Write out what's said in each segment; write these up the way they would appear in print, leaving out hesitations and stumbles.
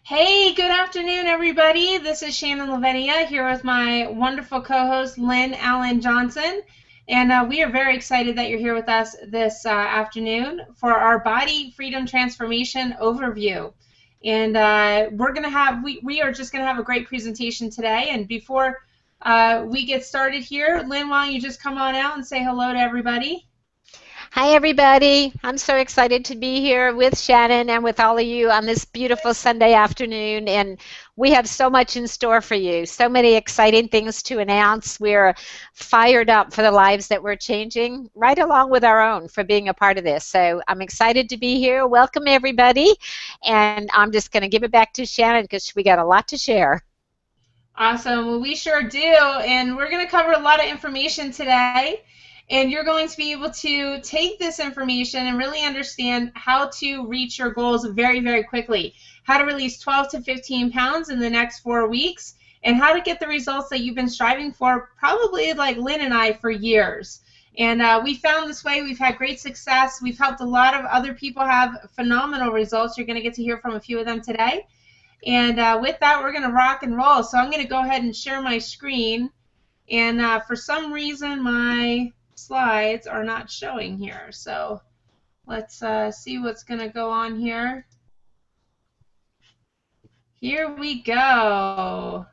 Hey, good afternoon, everybody. This is Shannon Lavenia here with my wonderful co-host Lynn Allen Johnson, and we are very excited that you're here with us this afternoon for our Body Freedom Transformation overview. And we are just gonna have a great presentation today. And before we get started here, Lynn, why don't you just come on out and say hello to everybody? Hi, everybody. I'm so excited to be here with Shannon and with all of you on this beautiful Sunday afternoon. And we have so much in store for you, so many exciting things to announce. We're fired up for the lives that we're changing, right along with our own, for being a part of this. So I'm excited to be here. Welcome, everybody. And I'm just going to give it back to Shannon because we got a lot to share. Awesome. Well, we sure do. And we're going to cover a lot of information today. And you're going to be able to take this information and really understand how to reach your goals very, very quickly. How to release 12 to 15 pounds in the next 4 weeks, and how to get the results that you've been striving for, probably like Lynn and I, for years. And we found this way. We've had great success. We've helped a lot of other people have phenomenal results. You're going to get to hear from a few of them today. And with that, we're going to rock and roll. So I'm going to go ahead and share my screen. And for some reason, my slides are not showing here. So let's see what's going to go on here. Here we go.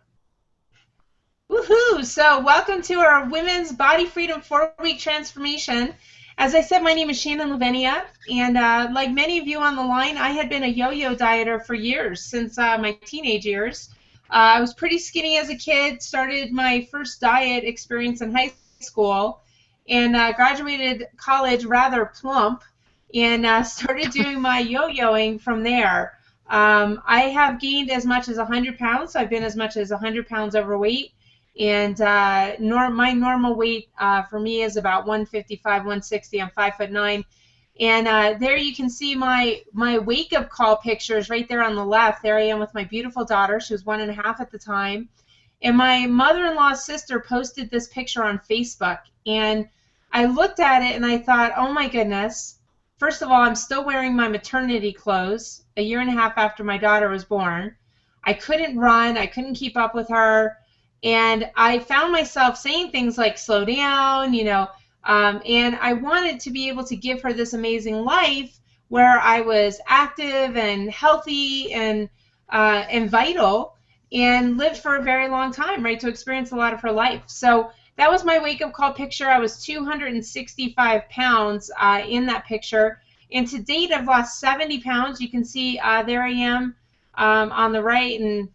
Woohoo! So welcome to our Women's Body Freedom 4-week transformation. As I said, my name is Shannon Lavenia, and like many of you on the line, I had been a yo-yo dieter for years, since my teenage years. I was pretty skinny as a kid, started my first diet experience in high school, and graduated college rather plump, and started doing my yo-yoing from there. I have gained as much as 100 pounds, so I've been as much as 100 pounds overweight. And my normal weight for me is about 155, 160. I'm 5'9". And there you can see my wake-up call pictures right there on the left. There I am with my beautiful daughter. She was 1.5 at the time. And my mother-in-law's sister posted this picture on Facebook. And I looked at it and I thought, oh my goodness. First of all, I'm still wearing my maternity clothes a year and a half after my daughter was born. I couldn't run. I couldn't keep up with her. And I found myself saying things like, slow down, and I wanted to be able to give her this amazing life where I was active and healthy and vital and lived for a very long time, right, to experience a lot of her life. So that was my wake-up call picture. I was 265 pounds in that picture. And to date, I've lost 70 pounds. You can see there I am on the right, and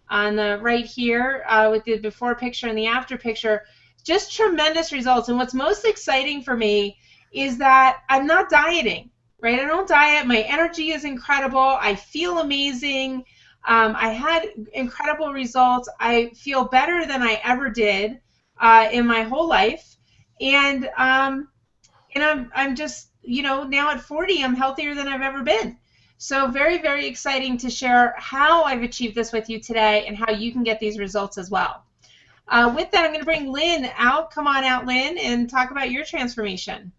on the right here with the before picture and the after picture. Just tremendous results. And what's most exciting for me is that I'm not dieting, right? I don't diet. My energy is incredible. I feel amazing. I had incredible results. I feel better than I ever did in my whole life. And I'm just, now at 40, I'm healthier than I've ever been. So very, very exciting to share how I've achieved this with you today and how you can get these results as well. With that, I'm going to bring Lynn out. Come on out, Lynn, and talk about your transformation.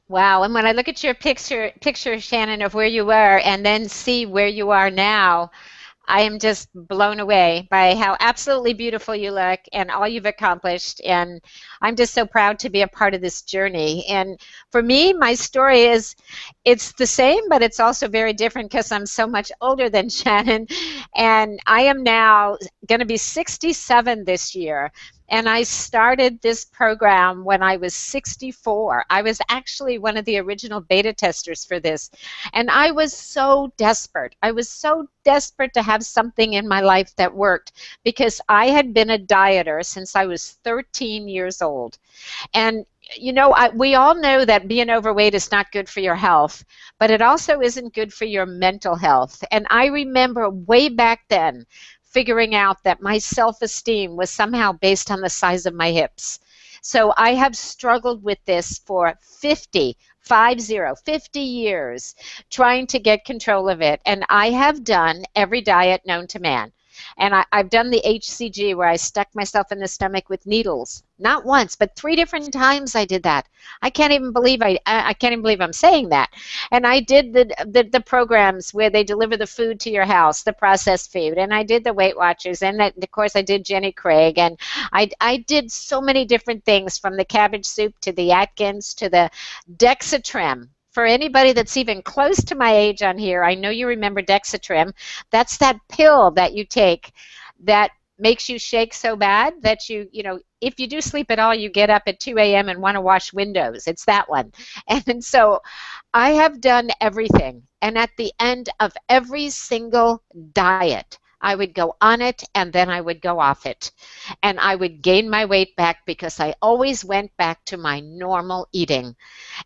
Wow. And when I look at your picture, Shannon, of where you were and then see where you are now, I am just blown away by how absolutely beautiful you look and all you've accomplished. And I'm just so proud to be a part of this journey. And for me, my story is, it's the same, but it's also very different because I'm so much older than Shannon. And I am now going to be 67 this year. And I started this program when I was 64. I was actually one of the original beta testers for this. And I was so desperate. I was so desperate to have something in my life that worked because I had been a dieter since I was 13 years old. And we all know that being overweight is not good for your health, but it also isn't good for your mental health. And I remember way back then figuring out that my self-esteem was somehow based on the size of my hips. So I have struggled with this for 50 years, trying to get control of it. And I have done every diet known to man. And I've done the HCG where I stuck myself in the stomach with needles. Not once, but 3 different times I did that. I can't even believe I can't even believe I'm saying that. And I did the programs where they deliver the food to your house, the processed food, and I did the Weight Watchers, and of course I did Jenny Craig, and I did so many different things, from the cabbage soup to the Atkins to the Dexatrim. For anybody that's even close to my age on here, I know you remember Dexatrim. That's that pill that you take that makes you shake so bad that you know, if you do sleep at all, you get up at 2 a.m. and want to wash windows. It's that one. And so I have done everything. And at the end of every single diet, I would go on it and then I would go off it. And I would gain my weight back because I always went back to my normal eating.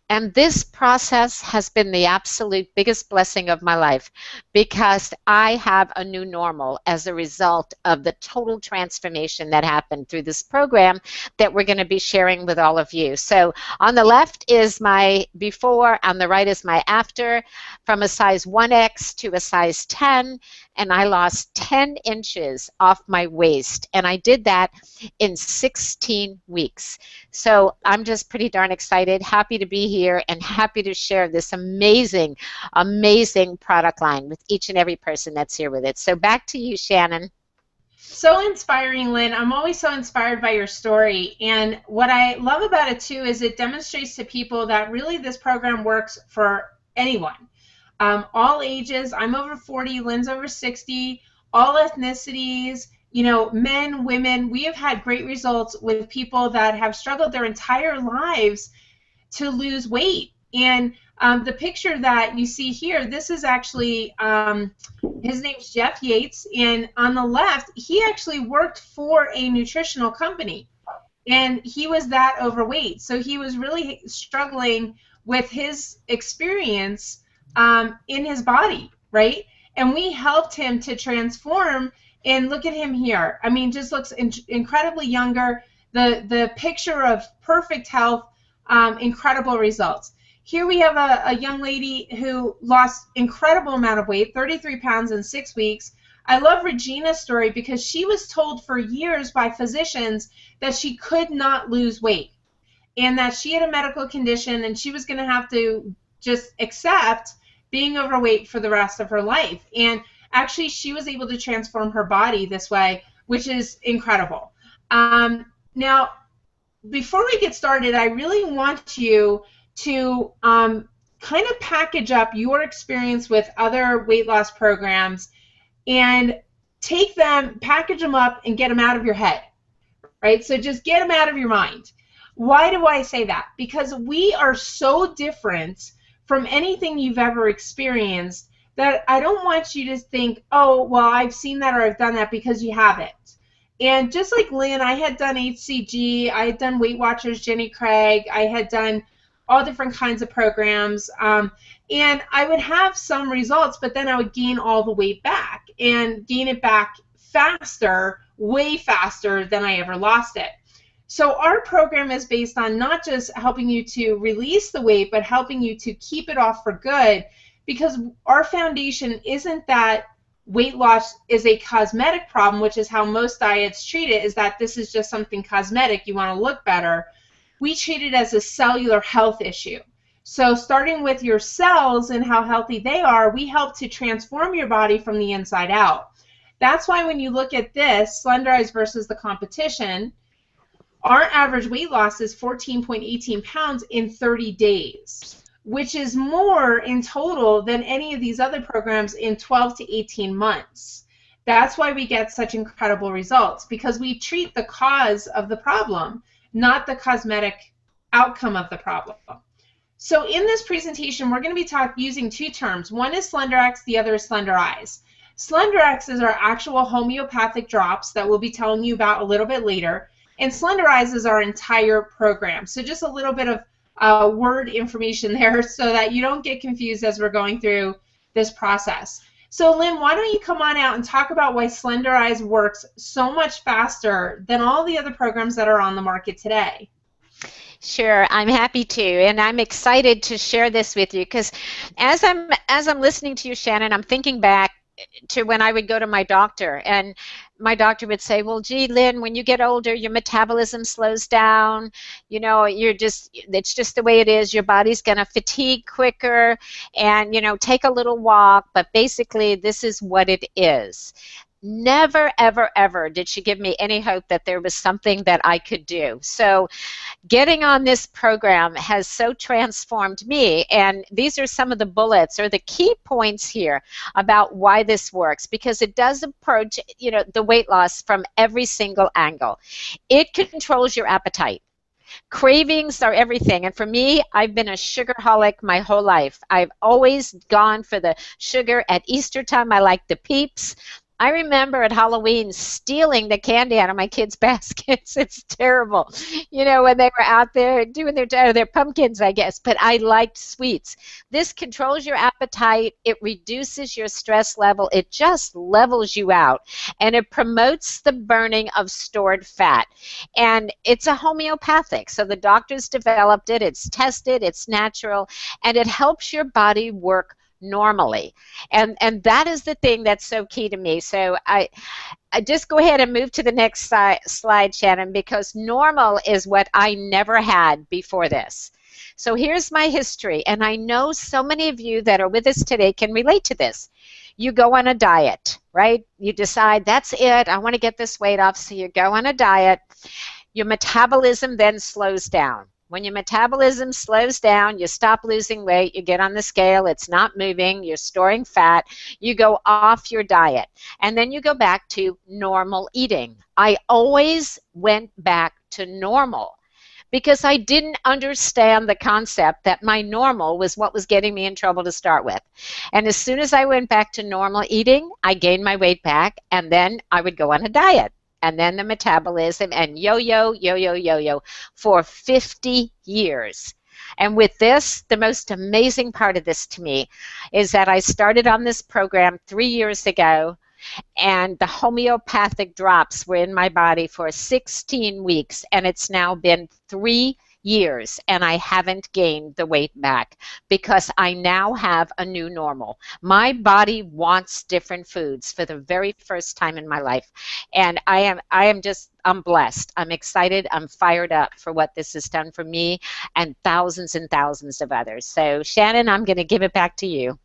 And this process has been the absolute biggest blessing of my life, because I have a new normal as a result of the total transformation that happened through this program that we're going to be sharing with all of you. So on the left is my before, on the right is my after, from a size 1X to a size 10, and I lost 10 inches off my waist, and I did that in 16 weeks. So I'm just pretty darn excited, happy to be here, and happy to share this amazing, amazing product line with each and every person that's here with it. So back to you, Shannon. So inspiring, Lynn. I'm always so inspired by your story. And what I love about it, too, is it demonstrates to people that really this program works for anyone. All ages. I'm over 40, Lynn's over 60, all ethnicities, you know, men, women. We have had great results with people that have struggled their entire lives to lose weight. And the picture that you see here, this is actually, his name's Jeff Yates, and on the left, he actually worked for a nutritional company, and he was that overweight. So he was really struggling with his experience in his body, right? And we helped him to transform, and look at him here. I mean, just looks incredibly younger. The picture of perfect health, incredible results. Here we have a young lady who lost incredible amount of weight, 33 pounds in 6 weeks. I love Regina's story because she was told for years by physicians that she could not lose weight and that she had a medical condition and she was going to have to just accept being overweight for the rest of her life. And actually, she was able to transform her body this way, which is incredible. Now, before we get started, I really want you to kind of package up your experience with other weight loss programs and take them, package them up, and get them out of your head, right? So just get them out of your mind. Why do I say that? Because we are so different from anything you've ever experienced that I don't want you to think, oh, well, I've seen that or I've done that, because you haven't. And just like Lynn, I had done HCG, I had done Weight Watchers, Jenny Craig, I had done all different kinds of programs, and I would have some results, but then I would gain all the weight back and gain it back faster, way faster than I ever lost it. So our program is based on not just helping you to release the weight, but helping you to keep it off for good, because our foundation isn't that weight loss is a cosmetic problem, which is how most diets treat it, is that this is just something cosmetic, you want to look better. We treat it as a cellular health issue. So starting with your cells and how healthy they are, we help to transform your body from the inside out. That's why when you look at this, Slenderize versus the competition, our average weight loss is 14.18 pounds in 30 days, which is more in total than any of these other programs in 12 to 18 months. That's why we get such incredible results, because we treat the cause of the problem, not the cosmetic outcome of the problem. So in this presentation, we're going to be using two terms. One is SlenderX, the other is Slenderize. SlenderX is our actual homeopathic drops that we'll be telling you about a little bit later, and Slenderize is our entire program. So just a little bit of word information there so that you don't get confused as we're going through this process. So Lynn, why don't you come on out and talk about why Slenderize works so much faster than all the other programs that are on the market today? Sure, I'm happy to, and I'm excited to share this with you, because as I'm listening to you, Shannon, I'm thinking back to when I would go to my doctor, and my doctor would say, well, gee, Lynn, when you get older, your metabolism slows down. You know, it's just the way it is. Your body's going to fatigue quicker, and, you know, take a little walk. But basically, this is what it is. Never, ever, ever did she give me any hope that there was something that I could do. So getting on this program has so transformed me, and these are some of the bullets or the key points here about why this works, because it does approach, you know, the weight loss from every single angle. It controls your appetite. Cravings are everything, and for me, I've been a sugarholic my whole life. I've always gone for the sugar. At Easter time, I like the Peeps. I remember at Halloween stealing the candy out of my kids' baskets. It's terrible, you know, when they were out there doing their pumpkins, I guess. But I liked sweets. This controls your appetite. It reduces your stress level. It just levels you out, and it promotes the burning of stored fat. And it's a homeopathic, so the doctors developed it. It's tested. It's natural, and it helps your body work normally, and that is the thing that's so key to me. So I just go ahead and move to the next slide, Shannon, because normal is what I never had before this. So here's my history, and I know so many of you that are with us today can relate to this. You go on a diet, right? You decide, that's it, I want to get this weight off, so you go on a diet. Your metabolism then slows down. When your metabolism slows down, you stop losing weight, you get on the scale, it's not moving, you're storing fat, you go off your diet, and then you go back to normal eating. I always went back to normal because I didn't understand the concept that my normal was what was getting me in trouble to start with. And as soon as I went back to normal eating, I gained my weight back, and then I would go on a diet. And then the metabolism, and yo-yo, yo-yo, yo-yo for 50 years. And with this, the most amazing part of this to me is that I started on this program 3 years ago, and the homeopathic drops were in my body for 16 weeks, and it's now been 3 years, and I haven't gained the weight back because I now have a new normal. My body wants different foods for the very first time in my life, and I'm blessed. I'm excited. I'm fired up for what this has done for me and thousands of others. So Shannon, I'm going to give it back to you.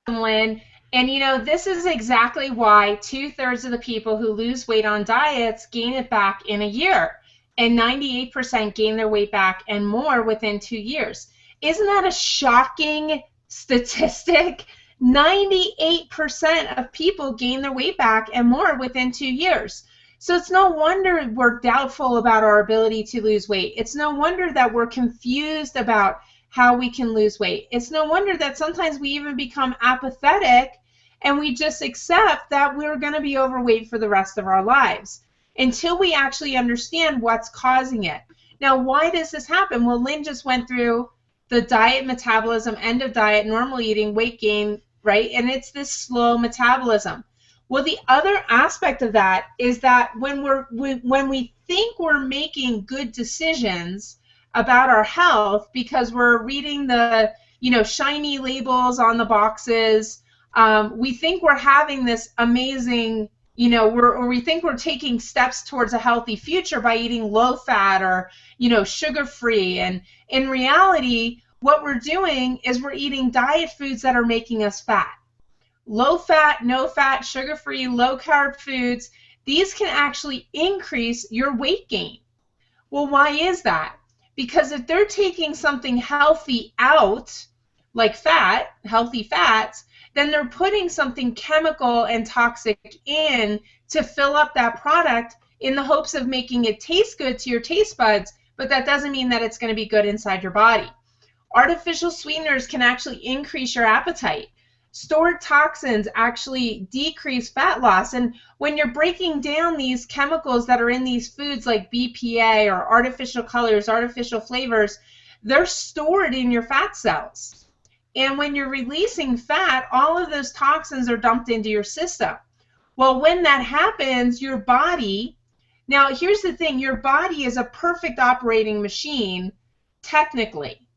Lynn, and you know, this is exactly why 2/3 of the people who lose weight on diets gain it back in a year. And 98% gain their weight back and more within 2 years. Isn't that a shocking statistic? 98% of people gain their weight back and more within 2 years. So it's no wonder we're doubtful about our ability to lose weight. It's no wonder that we're confused about how we can lose weight. It's no wonder that sometimes we even become apathetic and we just accept that we're going to be overweight for the rest of our lives, until we actually understand what's causing it. Now, why does this happen? Well, Lynn just went through the diet, metabolism, end of diet, normal eating, weight gain, right? And it's this slow metabolism. Well, the other aspect of that is that when we think we're making good decisions about our health because we're reading the, you know, shiny labels on the boxes, we think we're having this amazing, you know, we think we're taking steps towards a healthy future by eating low fat or, you know, sugar-free. And in reality, what we're doing is we're eating diet foods that are making us fat. Low fat, no fat, sugar-free, low carb foods, these can actually increase your weight gain. Well, why is that? Because if they're taking something healthy out, like fat, healthy fats, then they're putting something chemical and toxic in to fill up that product in the hopes of making it taste good to your taste buds, but that doesn't mean that it's going to be good inside your body. Artificial sweeteners can actually increase your appetite. Stored toxins actually decrease fat loss, and when you're breaking down these chemicals that are in these foods like BPA or artificial colors, artificial flavors, they're stored in your fat cells. And when you're releasing fat, all of those toxins are dumped into your system. Well, when that happens, your body, now here's the thing, your body is a perfect operating machine, technically.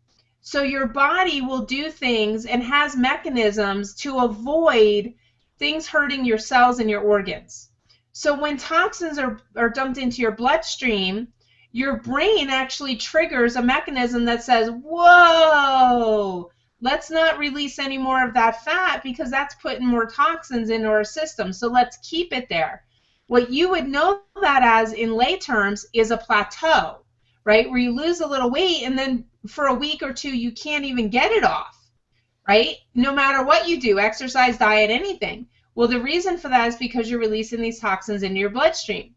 So your body will do things and has mechanisms to avoid things hurting your cells and your organs. So when toxins are dumped into your bloodstream, your brain actually triggers a mechanism that says, whoa, let's not release any more of that fat because that's putting more toxins into our system. So let's keep it there. What you would know that as in lay terms is a plateau, right? Where you lose a little weight and then for a week or two you can't even get it off, right? No matter what you do, exercise, diet, anything. Well, the reason for that is because you're releasing these toxins into your bloodstream.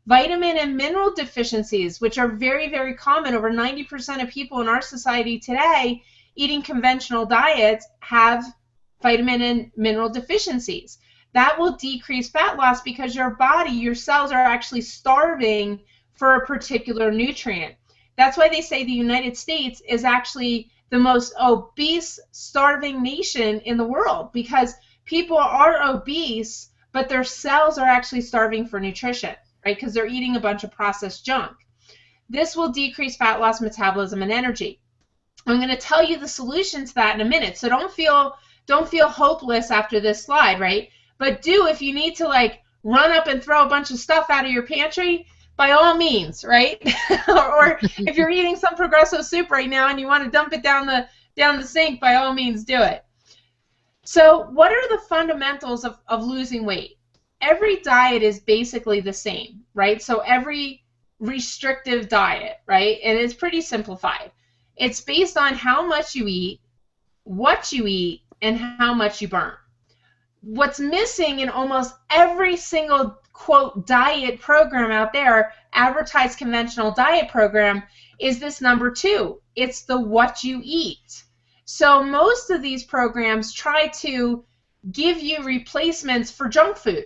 Vitamin and mineral deficiencies, which are very, very common. Over 90% of people in our society today eating conventional diets have vitamin and mineral deficiencies. That will decrease fat loss because your body, your cells are actually starving for a particular nutrient. That's why they say the United States is actually the most obese, starving nation in the world, because people are obese, but their cells are actually starving for nutrition, right? Because they're eating a bunch of processed junk. This will decrease fat loss, metabolism, and energy. I'm going to tell you the solution to that in a minute, so don't feel hopeless after this slide, right? But do, if you need to like run up and throw a bunch of stuff out of your pantry, by all means, right? or if you're eating some Progresso soup right now and you want to dump it down the sink, by all means do it. So what are the fundamentals of losing weight? Every diet is basically the same, right? So every restrictive diet, right? And it's pretty simplified. It's based on how much you eat, what you eat, and how much you burn. What's missing in almost every single, quote, diet program out there, advertised conventional diet program, is this number 2. It's the what you eat. So most of these programs try to give you replacements for junk food,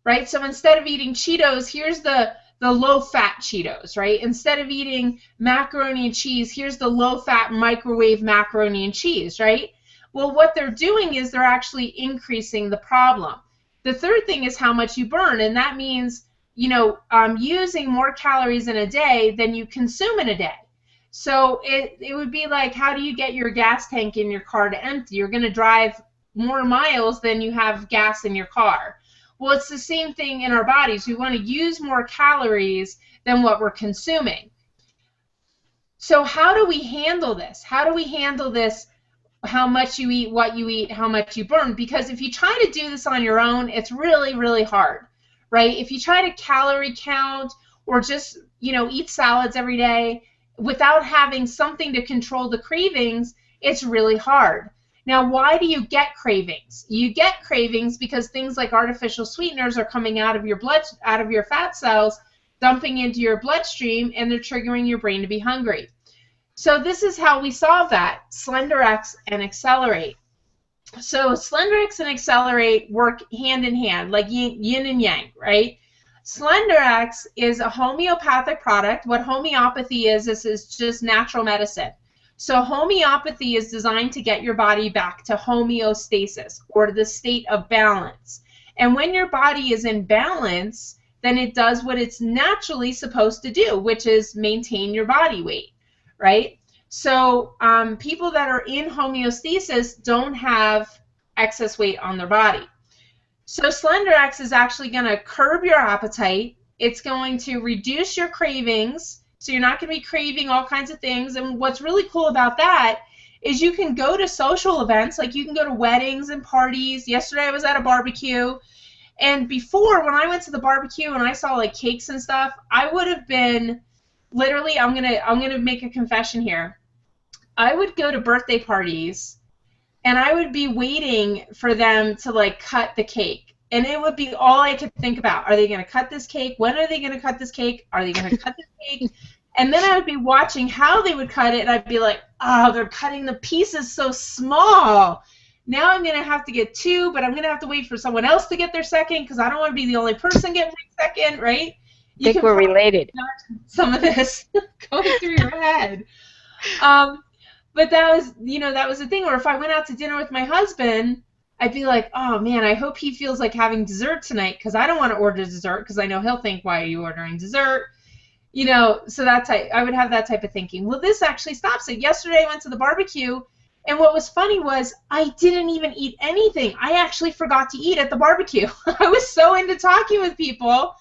right? So instead of eating Cheetos, here's the low-fat Cheetos, right? Instead of eating macaroni and cheese, here's the low-fat microwave macaroni and cheese, right? Well, what they're doing is they're actually increasing the problem. The third thing is how much you burn, and that means, you know, using more calories in a day than you consume in a day. So it would be like, how do you get your gas tank in your car to empty? You're going to drive more miles than you have gas in your car. Well, it's the same thing in our bodies. We want to use more calories than what we're consuming. So how do we handle this? How do we handle this? How much you eat, what you eat, how much you burn? Because if you try to do this on your own, it's really, really hard, right? If you try to calorie count or just, you know, eat salads every day without having something to control the cravings, it's really hard. Now, why do you get cravings? You get cravings because things like artificial sweeteners are coming out of your blood, out of your fat cells, dumping into your bloodstream, and they're triggering your brain to be hungry. So this is how we solve that: SlenderX and Accelerate. So SlenderX and Accelerate work hand in hand, like yin and yang, right? SlenderX is a homeopathic product. What homeopathy is just natural medicine. So homeopathy is designed to get your body back to homeostasis, or the state of balance. And when your body is in balance, then it does what it's naturally supposed to do, which is maintain your body weight, right? So people that are in homeostasis don't have excess weight on their body. So SlenderX is actually going to curb your appetite. It's going to reduce your cravings, so you're not going to be craving all kinds of things. And what's really cool about that is you can go to social events, like you can go to weddings and parties. Yesterday I was at a barbecue, and before, when I went to the barbecue and I saw like cakes and stuff, I would have been literally, I'm gonna make a confession here. I would go to birthday parties and I would be waiting for them to like cut the cake, and it would be all I could think about. Are they going to cut this cake? When are they going to cut this cake? Are they going to cut this cake? And then I would be watching how they would cut it, and I'd be like, oh, they're cutting the pieces so small. Now I'm going to have to get 2, but I'm going to have to wait for someone else to get their second because I don't want to be the only person getting my second, right? I think we're related. Some of this going through your head. But that was, you know, that was the thing where if I went out to dinner with my husband, I'd be like, oh man, I hope he feels like having dessert tonight because I don't want to order dessert because I know he'll think, why are you ordering dessert? So that type, I would have that type of thinking. Well, this actually stops it. Yesterday I went to the barbecue, and what was funny was I didn't even eat anything. I actually forgot to eat at the barbecue. I was so into talking with people.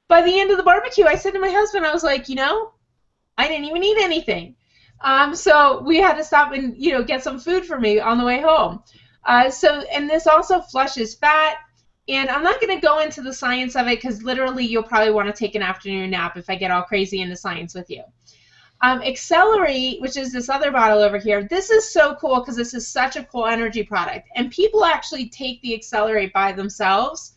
By the end of the barbecue, I said to my husband, I was like, I didn't even eat anything. So we had to stop and get some food for me on the way home. And this also flushes fat. And I'm not going to go into the science of it because literally you'll probably want to take an afternoon nap if I get all crazy into science with you. Accelerate, which is this other bottle over here, this is so cool because this is such a cool energy product. And people actually take the Accelerate by themselves.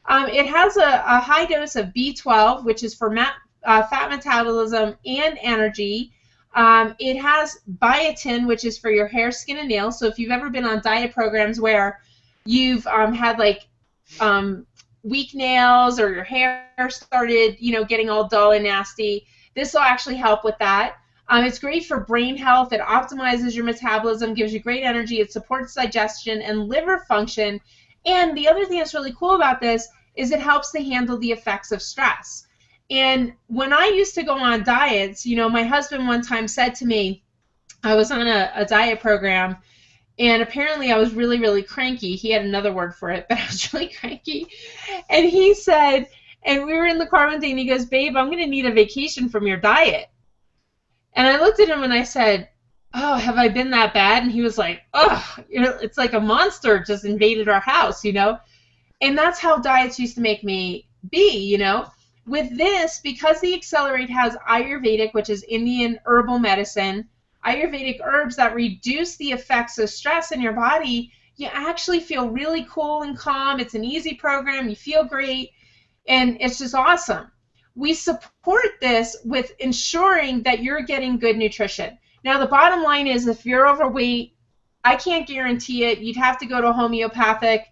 It has a high dose of B12, which is for fat metabolism and energy. It has biotin, which is for your hair, skin, and nails. So if you've ever been on diet programs where you've had like weak nails or your hair started, getting all dull and nasty, this will actually help with that. It's great for brain health. It optimizes your metabolism, gives you great energy. It supports digestion and liver function. And the other thing that's really cool about this is it helps to handle the effects of stress. And when I used to go on diets, my husband one time said to me, I was on a diet program, and apparently I was really, really cranky. He had another word for it, but I was really cranky. And he said, and we were in the car one day, and he goes, babe, I'm going to need a vacation from your diet. And I looked at him and I said, oh, have I been that bad? And he was like, oh, it's like a monster just invaded our house, And that's how diets used to make me be, With this, because the Accelerate has Ayurvedic, which is Indian herbal medicine, Ayurvedic herbs that reduce the effects of stress in your body, you actually feel really cool and calm. It's an easy program. You feel great, and it's just awesome. We support this with ensuring that you're getting good nutrition. Now, the bottom line is if you're overweight, I can't guarantee it. You'd have to go to a homeopathic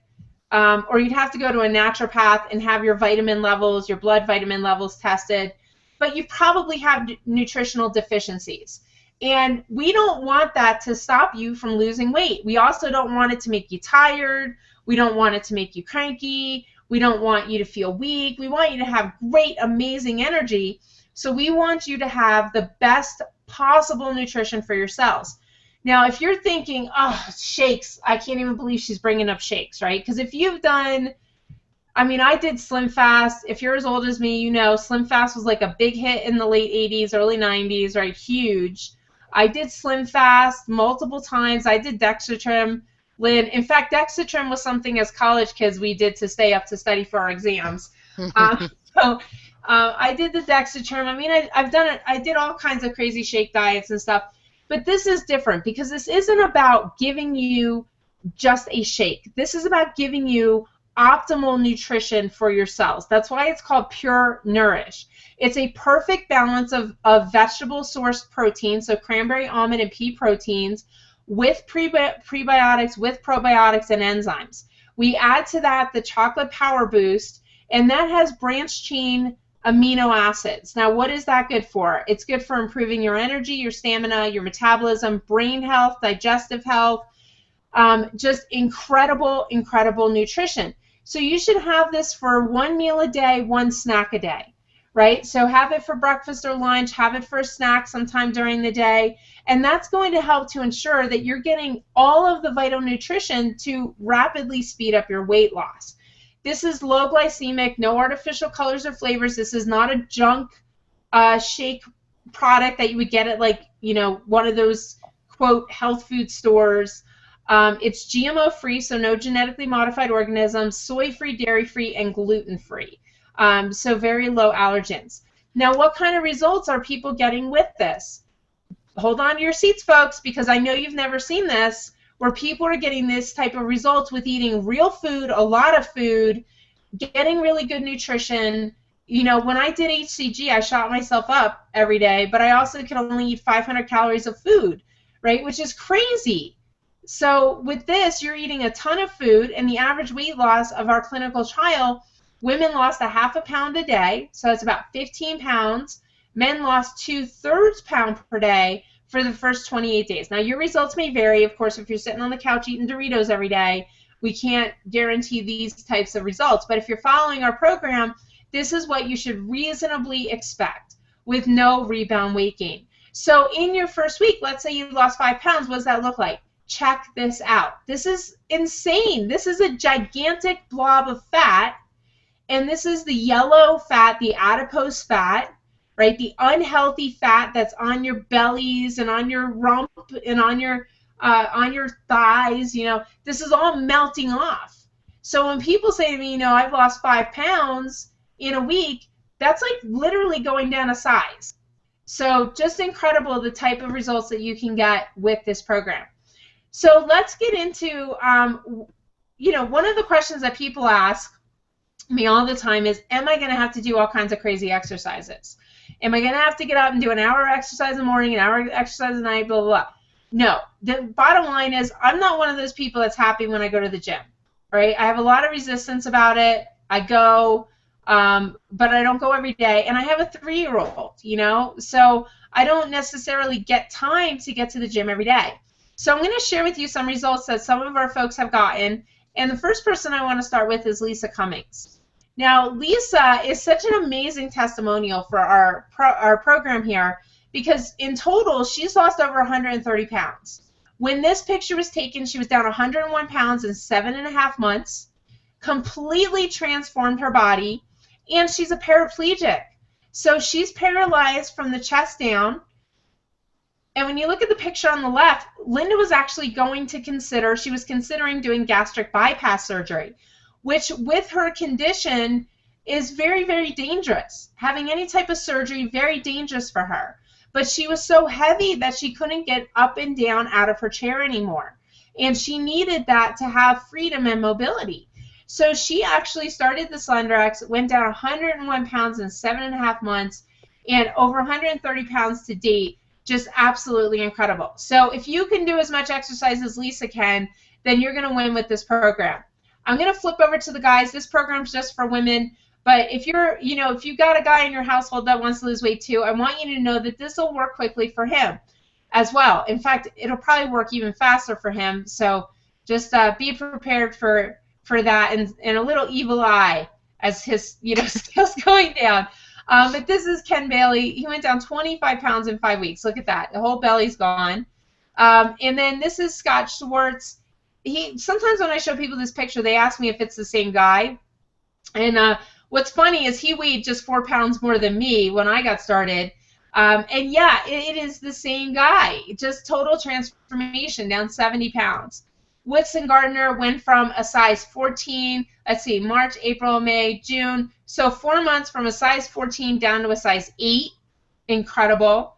or you'd have to go to a naturopath and have your vitamin levels, your blood vitamin levels tested, but you probably have nutritional deficiencies. And we don't want that to stop you from losing weight. We also don't want it to make you tired. We don't want it to make you cranky. We don't want you to feel weak. We want you to have great, amazing energy. So we want you to have the best possible nutrition for your cells. Now, if you're thinking, oh, shakes, I can't even believe she's bringing up shakes, right? Because if you've done, I did Slim Fast. If you're as old as me, Slim Fast was like a big hit in the late 80s, early 90s, right? Huge. I did Slim Fast multiple times. I did Dexatrim. Lynn, in fact, Dexatrim was something as college kids we did to stay up to study for our exams. I did the Dexatrim. I've done it. I did all kinds of crazy shake diets and stuff. But this is different because this isn't about giving you just a shake. This is about giving you optimal nutrition for your cells. That's why it's called Pure Nourish. It's a perfect balance of vegetable-sourced protein, so cranberry, almond, and pea proteins, with prebiotics, with probiotics, and enzymes. We add to that the chocolate power boost, and that has branched-chain amino acids. Now, what is that good for? It's good for improving your energy, your stamina, your metabolism, brain health, digestive health, just incredible, incredible nutrition. So you should have this for one meal a day, one snack a day, right? So have it for breakfast or lunch, have it for a snack sometime during the day, and that's going to help to ensure that you're getting all of the vital nutrition to rapidly speed up your weight loss. This is low glycemic, no artificial colors or flavors. This is not a junk shake product that you would get at one of those, quote, health food stores. It's GMO-free, so no genetically modified organisms, soy-free, dairy-free, and gluten-free. So very low allergens. Now, what kind of results are people getting with this? Hold on to your seats, folks, because I know you've never seen this, where people are getting this type of results with eating real food, a lot of food, getting really good nutrition. When I did HCG, I shot myself up every day, but I also could only eat 500 calories of food, right, which is crazy. So with this, you're eating a ton of food, and the average weight loss of our clinical trial, women lost a half a pound a day, so that's about 15 pounds. Men lost 2/3 pound per day for the first 28 days. Now, your results may vary. Of course, if you're sitting on the couch eating Doritos every day, we can't guarantee these types of results. But if you're following our program, this is what you should reasonably expect. with no rebound weight gain. So in your first week, let's say you lost 5 pounds, what does that look like? Check this out. This is insane. This is a gigantic blob of fat, and this is the yellow fat, the adipose fat, right? The unhealthy fat that's on your bellies and on your rump and on your thighs. You know, this is all melting off. So when people say to me, you know, I've lost 5 pounds in a week, that's like literally going down a size. So just incredible the type of results that you can get with this program. So let's get into, you know, one of the questions that people ask me all the time is, am I going to have to do all kinds of crazy exercises? Am I going to have to get up and do an hour of exercise in the morning, an hour of exercise at night, blah, blah, blah? No. The bottom line is I'm not one of those people that's happy when I go to the gym, right? I have a lot of resistance about it. I go, but I don't go every day. And I have a 3-year-old, you know, so I don't necessarily get time to get to the gym every day. So I'm going to share with you some results that some of our folks have gotten. And the first person I want to start with is Lisa Cummings. Now, Lisa is such an amazing testimonial for our program here because in total, she's lost over 130 pounds. When this picture was taken, she was down 101 pounds in 7.5 months, completely transformed her body, and she's a paraplegic. So she's paralyzed from the chest down. And when you look at the picture on the left, Linda was actually considering doing gastric bypass surgery, which with her condition is very, very dangerous. Having any type of surgery, very dangerous for her. But she was so heavy that she couldn't get up and down out of her chair anymore. And she needed that to have freedom and mobility. So she actually started the SlenderX, went down 101 pounds in 7.5 months, and over 130 pounds to date. Just absolutely incredible. So if you can do as much exercise as Lisa can, then you're going to win with this program. I'm going to flip over to the guys. This program's just for women, but if you're, you know, if you've got a guy in your household that wants to lose weight too, I want you to know that this will work quickly for him as well. In fact, it'll probably work even faster for him. So just be prepared for that and a little evil eye as his, you know, scale's going down. But this is Ken Bailey. He went down 25 pounds in 5 weeks. Look at that. The whole belly's gone. And then this is Scott Schwartz. Sometimes when I show people this picture, they ask me if it's the same guy. And what's funny is he weighed just 4 pounds more than me when I got started. And yeah, it is the same guy. Just total transformation, down 70 pounds. Whitson Gardner went from a size 14, let's see, March, April, May, June. So 4 months from a size 14 down to a size 8. Incredible.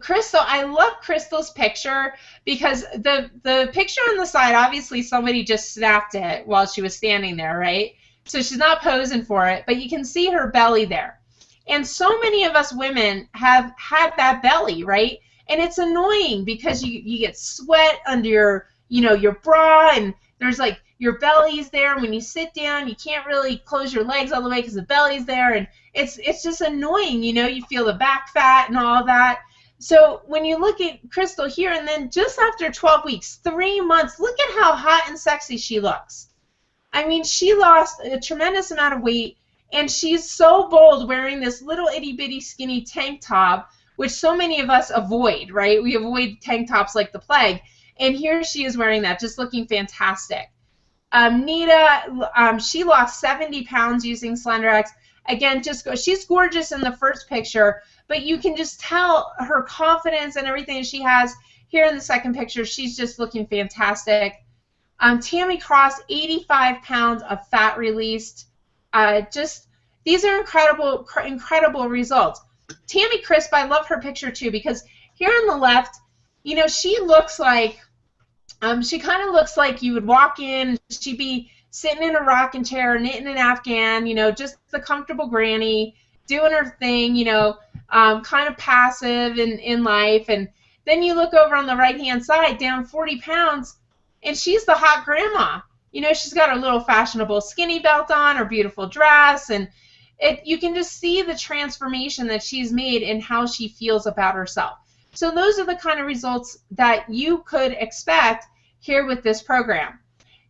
Crystal, I love Crystal's picture because the picture on the side, obviously somebody just snapped it while she was standing there, right? So she's not posing for it, but you can see her belly there. And so many of us women have had that belly, right? And it's annoying because you get sweat under your, you know, your bra, and there's like your belly's there. And when you sit down, you can't really close your legs all the way because the belly's there, and it's just annoying, you know. You feel the back fat and all that. So when you look at Crystal here, and then just after 12 weeks, 3 months, look at how hot and sexy she looks. I mean, she lost a tremendous amount of weight, and she's so bold wearing this little itty-bitty skinny tank top, which so many of us avoid, right? We avoid tank tops like the plague. And here she is wearing that, just looking fantastic. Nita, she lost 70 pounds using SlenderX. Again, she's gorgeous in the first picture, but you can just tell her confidence and everything she has. Here in the second picture, she's just looking fantastic. Tammy Cross, 85 pounds of fat released. These are incredible results. Tammy Crisp, I love her picture too, because here on the left, you know, she looks like, she kind of looks like you would walk in, she'd be sitting in a rocking chair, knitting an Afghan, you know, just the comfortable granny, doing her thing, you know, kind of passive in life. And then you look over on the right-hand side, down 40 pounds, and she's the hot grandma. You know, she's got her little fashionable skinny belt on, her beautiful dress, and you can just see the transformation that she's made in how she feels about herself. So those are the kind of results that you could expect here with this program.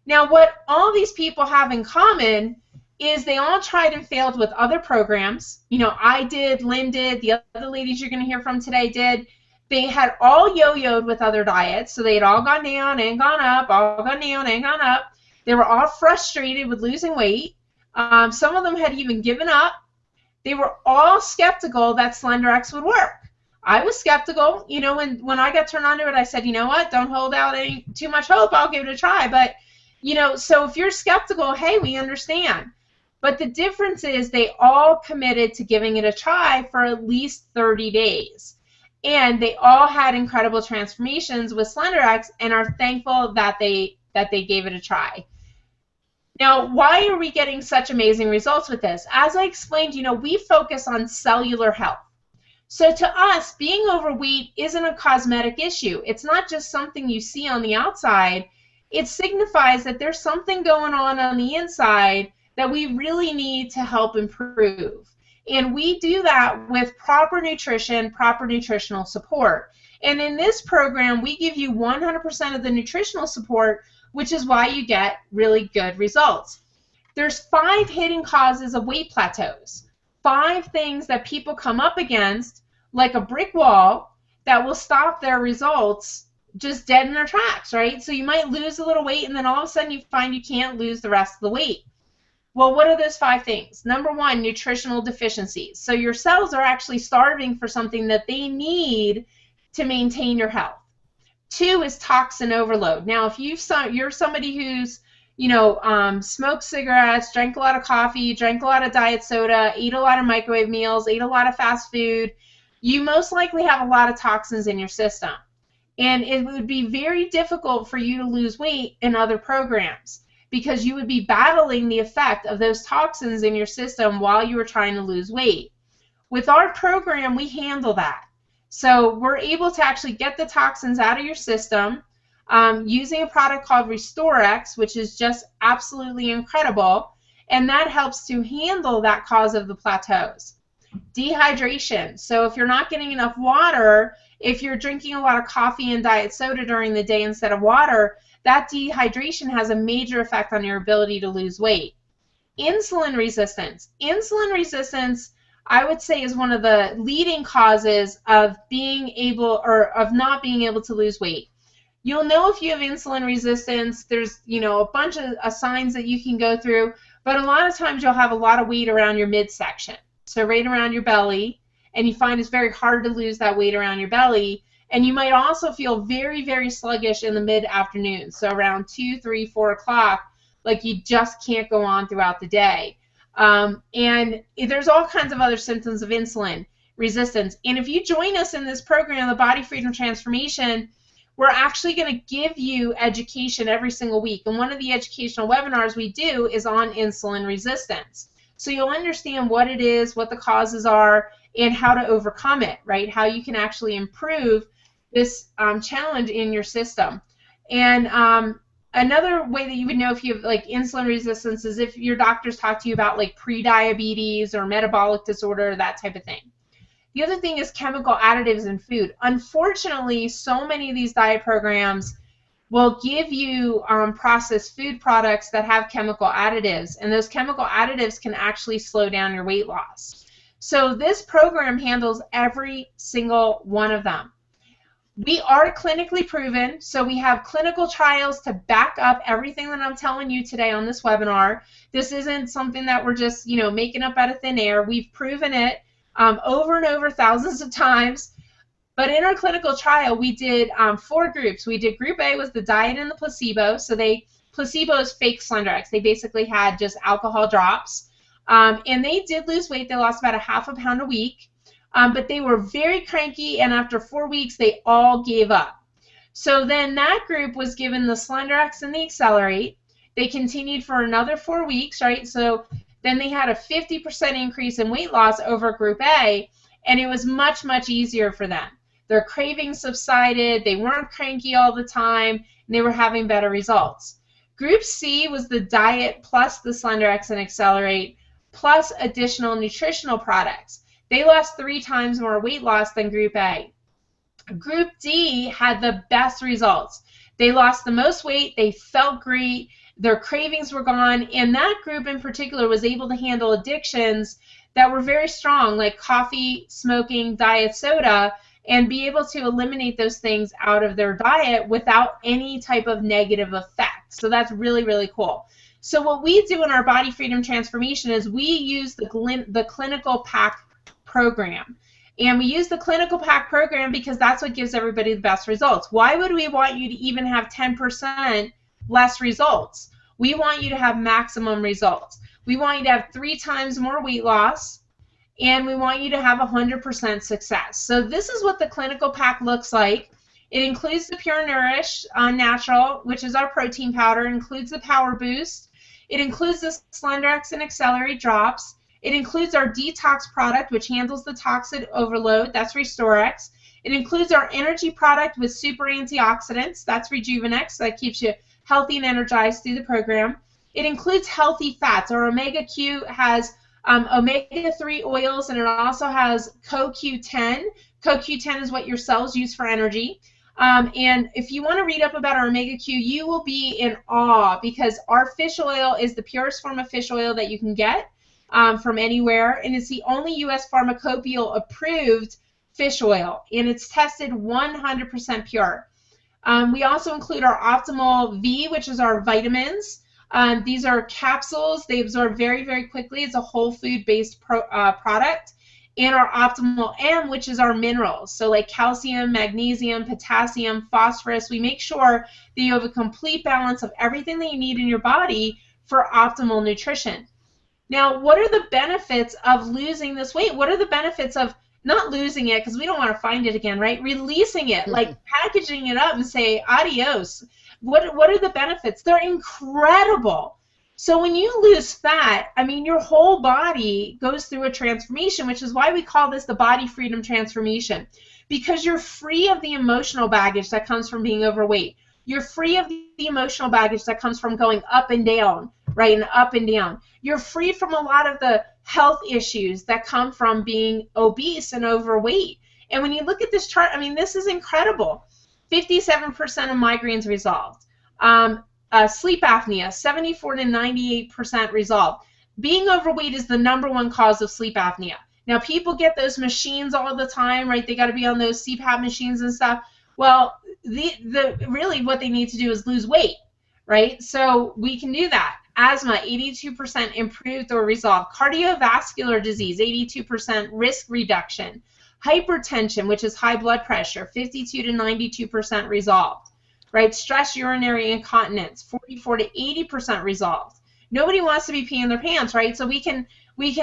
Now, what all these people have in common is they all tried and failed with other programs. You know, I did, Lynn did, the other ladies you're going to hear from today did. They had all yo-yoed with other diets, so they had all gone down and gone up, all gone down and gone up. They were all frustrated with losing weight. Some of them had even given up. They were all skeptical that SlenderX would work. I was skeptical. You know, when I got turned on to it, I said, you know what, don't hold out too much hope. I'll give it a try. But, you know, so if you're skeptical, hey, we understand. But the difference is they all committed to giving it a try for at least 30 days. And they all had incredible transformations with SlenderX and are thankful that they gave it a try. Now, why are we getting such amazing results with this? As I explained, you know, we focus on cellular health. So to us, being overweight isn't a cosmetic issue. It's not just something you see on the outside. It signifies that there's something going on the inside that we really need to help improve. And we do that with proper nutrition, proper nutritional support. And in this program, we give you 100% of the nutritional support, which is why you get really good results. There's 5 hidden causes of weight plateaus. 5 things that people come up against, like a brick wall, that will stop their results just dead in their tracks, right? So you might lose a little weight, and then all of a sudden you find you can't lose the rest of the weight. Well, what are those 5 things? Number 1, nutritional deficiencies. So your cells are actually starving for something that they need to maintain your health. 2 is toxin overload. Now, if you're somebody who's, you know, smoked cigarettes, drank a lot of coffee, drank a lot of diet soda, ate a lot of microwave meals, ate a lot of fast food, you most likely have a lot of toxins in your system. And it would be very difficult for you to lose weight in other programs, because you would be battling the effect of those toxins in your system while you were trying to lose weight. With our program, we handle that. So we're able to actually get the toxins out of your system using a product called RestoreX, which is just absolutely incredible, and that helps to handle that cause of the plateaus. Dehydration. So if you're not getting enough water, if you're drinking a lot of coffee and diet soda during the day instead of water, that dehydration has a major effect on your ability to lose weight. Insulin resistance. Insulin resistance, I would say, is one of the leading causes of being able, or of not being able to lose weight. You'll know if you have insulin resistance. There's, you know, a bunch of signs that you can go through, but a lot of times you'll have a lot of weight around your midsection, so right around your belly, and you find it's very hard to lose that weight around your belly. And you might also feel very, very sluggish in the mid-afternoon, so around 2, 3, 4 o'clock, like you just can't go on throughout the day. And there's all kinds of other symptoms of insulin resistance. And if you join us in this program, the Body Freedom Transformation, we're actually going to give you education every single week. And one of the educational webinars we do is on insulin resistance. So you'll understand what it is, what the causes are, and how to overcome it, right? How you can actually improve this challenge in your system. And another way that you would know if you have like insulin resistance is if your doctors talk to you about like pre-diabetes or metabolic disorder, that type of thing. The other thing is chemical additives in food. Unfortunately, so many of these diet programs will give you processed food products that have chemical additives, and those chemical additives can actually slow down your weight loss. So this program handles every single one of them. We are clinically proven, so we have clinical trials to back up everything that I'm telling you today on this webinar. This isn't something that we're just, you know, making up out of thin air. We've proven it over and over thousands of times. But in our clinical trial, we did 4 groups. We did Group A was the diet and the placebo. So placebo is fake SlenderX. They basically had just alcohol drops. And they did lose weight. They lost about 1/2 pound a week. But they were very cranky, and after 4 weeks, they all gave up. So then that group was given the SlenderX and the Accelerate. They continued for another 4 weeks, right? So then they had a 50% increase in weight loss over Group A, and it was much, much easier for them. Their cravings subsided, they weren't cranky all the time, and they were having better results. Group C was the diet plus the SlenderX and Accelerate plus additional nutritional products. They lost 3 times more weight loss than Group A. Group D had the best results. They lost the most weight, they felt great, their cravings were gone, and that group in particular was able to handle addictions that were very strong, like coffee, smoking, diet soda, and be able to eliminate those things out of their diet without any type of negative effect. So that's really, really cool. So what we do in our Body Freedom Transformation is we use the Clinical Pack program. And we use the Clinical Pack program because that's what gives everybody the best results. Why would we want you to even have 10% less results? We want you to have maximum results. We want you to have 3 times more weight loss, and we want you to have 100% success. So this is what the Clinical Pack looks like. It includes the Pure Nourish Natural, which is our protein powder. It includes the Power Boost. It includes the Slenderex and Accelerate drops. It includes our Detox product, which handles the toxin overload. That's Restorex. It includes our energy product with super antioxidants. That's Rejuvenex. That keeps you healthy and energized through the program. It includes healthy fats. Our Omega Q has omega-3 oils, and it also has CoQ10. CoQ10 is what your cells use for energy. And if you want to read up about our Omega Q, you will be in awe, because our fish oil is the purest form of fish oil that you can get from anywhere, and it's the only U.S. Pharmacopeia approved fish oil, and it's tested 100% pure. We also include our Optimal V, which is our vitamins. These are capsules. They absorb very, very quickly. It's a whole food-based product. And our Optimal M, which is our minerals. So like calcium, magnesium, potassium, phosphorus. We make sure that you have a complete balance of everything that you need in your body for optimal nutrition. Now, what are the benefits of losing this weight? What are the benefits of not losing it, because we don't want to find it again, right? Releasing it, like packaging it up and say adios. What are the benefits? They're incredible. So when you lose fat, I mean, your whole body goes through a transformation, which is why we call this the Body Freedom Transformation, because you're free of the emotional baggage that comes from being overweight. You're free of the emotional baggage that comes from going up and down, right, and up and down. You're free from a lot of the health issues that come from being obese and overweight. And when you look at this chart, I mean, this is incredible. 57% of migraines resolved. Sleep apnea, 74 to 98% resolved. Being overweight is the #1 cause of sleep apnea. Now, people get those machines all the time, right? They got to be on those CPAP machines and stuff. Well, really what they need to do is lose weight, right? So we can do that. Asthma, 82% improved or resolved. Cardiovascular disease, 82% risk reduction. Hypertension, which is high blood pressure, 52 to 92% resolved. Right? Stress urinary incontinence, 44 to 80% resolved. Nobody wants to be peeing their pants, right? So we can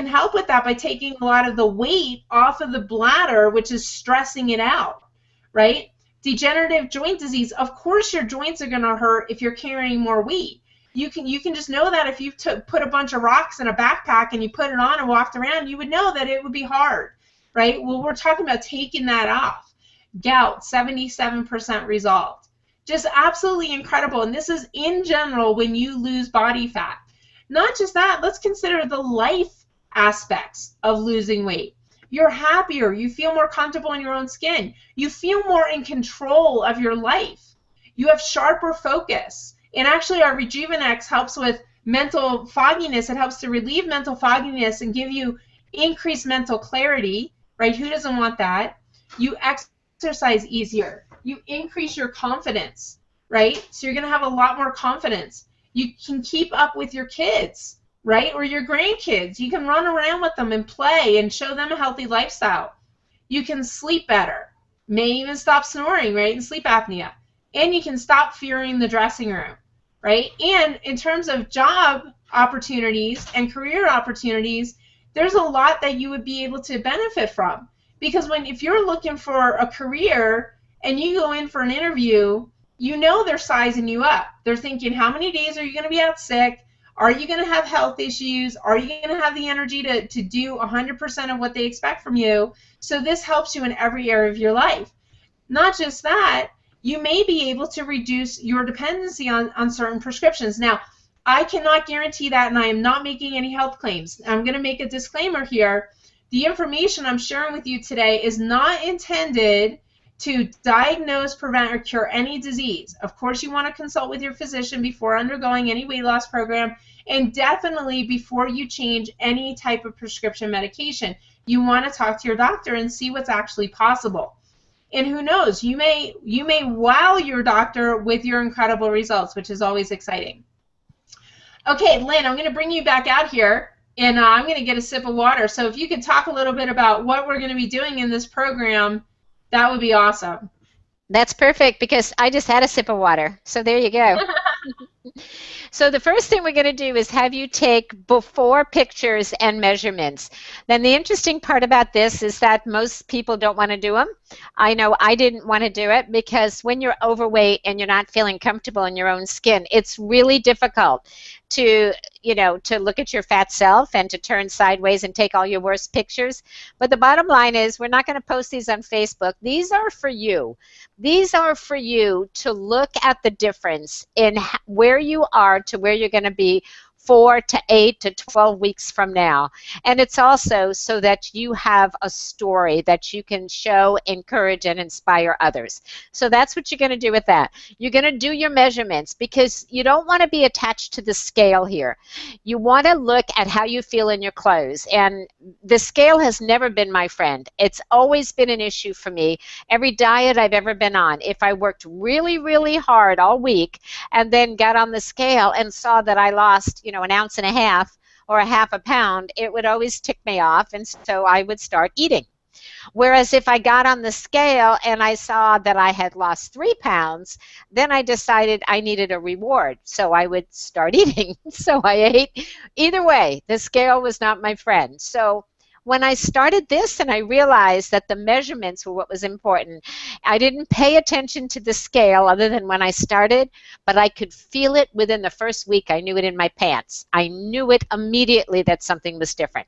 help with that by taking a lot of the weight off of the bladder, which is stressing it out, right? Degenerative joint disease, of course your joints are going to hurt if you're carrying more weight. You can just know that if you put a bunch of rocks in a backpack and you put it on and walked around, you would know that it would be hard, right? Well, we're talking about taking that off. Gout, 77% resolved. Just absolutely incredible. And this is in general when you lose body fat. Not just that, let's consider the life aspects of losing weight. You're happier. You feel more comfortable in your own skin. You feel more in control of your life. You have sharper focus. And actually our Rejuvenex helps with mental fogginess. It helps to relieve mental fogginess and give you increased mental clarity, right? Who doesn't want that? You exercise easier. You increase your confidence, right? So you're going to have a lot more confidence. You can keep up with your kids, right? Or your grandkids. You can run around with them and play and show them a healthy lifestyle. You can sleep better. May even stop snoring, right? And sleep apnea. And you can stop fearing the dressing room, right? And in terms of job opportunities and career opportunities, there's a lot that you would be able to benefit from. Because if you're looking for a career and you go in for an interview, you know they're sizing you up. They're thinking, how many days are you going to be out sick? Are you going to have health issues? Are you going to have the energy to do 100% of what they expect from you? So this helps you in every area of your life. Not just that, you may be able to reduce your dependency on certain prescriptions. Now, I cannot guarantee that, and I am not making any health claims. I'm going to make a disclaimer here. The information I'm sharing with you today is not intended to diagnose, prevent, or cure any disease. Of course, you want to consult with your physician before undergoing any weight loss program, and definitely before you change any type of prescription medication. You want to talk to your doctor and see what's actually possible. And who knows, you may wow your doctor with your incredible results, which is always exciting. Okay, Lynn, I'm going to bring you back out here, and I'm going to get a sip of water. So if you could talk a little bit about what we're going to be doing in this program, that would be awesome. That's perfect, because I just had a sip of water. So there you go. So the first thing we're going to do is have you take before pictures and measurements. Then the interesting part about this is that most people don't want to do them. I know I didn't want to do it, because when you're overweight and you're not feeling comfortable in your own skin, it's really difficult to, to look at your fat self and to turn sideways and take all your worst pictures. But the bottom line is, we're not going to post these on Facebook. These are for you. These are for you to look at the difference in where you are to where you're going to be 4 to 8 to 12 weeks from now. And it's also so that you have a story that you can show, encourage, and inspire others. So that's what you're going to do with that. You're going to do your measurements, because you don't want to be attached to the scale here. You want to look at how you feel in your clothes. And the scale has never been my friend. It's always been an issue for me. Every diet I've ever been on, if I worked really, really hard all week and then got on the scale and saw that I lost, an ounce and a half or a half a pound, it would always tick me off, and so I would start eating. Whereas if I got on the scale and I saw that I had lost 3 pounds, then I decided I needed a reward, so I would start eating. So I ate. Either way, the scale was not my friend. So when I started this and I realized that the measurements were what was important, I didn't pay attention to the scale other than when I started, but I could feel it within the first week. I knew it in my pants. I knew it immediately that something was different.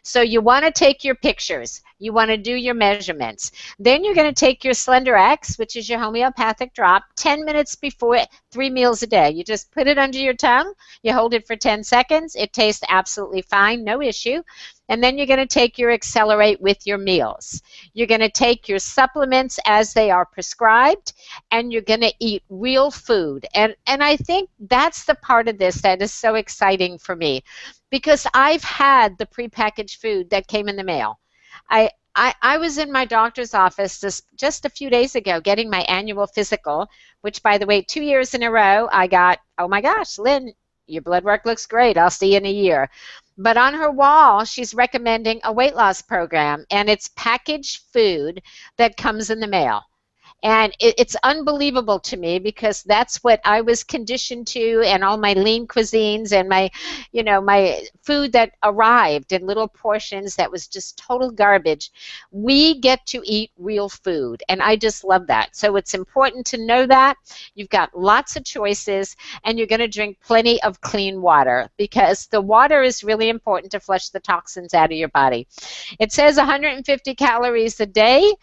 So you want to take your pictures. You want to do your measurements. Then you're going to take your Slender X, which is your homeopathic drop, 10 minutes before 3 meals a day. You just put it under your tongue. You hold it for 10 seconds. It tastes absolutely fine, no issue. And then you're going to take your Accelerate with your meals. You're going to take your supplements as they are prescribed, and you're going to eat real food. And I think that's the part of this that is so exciting for me, because I've had the prepackaged food that came in the mail. I was in my doctor's office just a few days ago getting my annual physical, which, by the way, 2 years in a row I got, oh my gosh, Lynn, your blood work looks great. I'll see you in a year. But on her wall, she's recommending a weight loss program, and it's packaged food that comes in the mail. And it's unbelievable to me, because that's what I was conditioned to, and all my lean cuisines and my, my food that arrived in little portions that was just total garbage. We get to eat real food, and I just love that. So it's important to know that. You've got lots of choices, and you're going to drink plenty of clean water, because the water is really important to flush the toxins out of your body. It says 150 calories a day.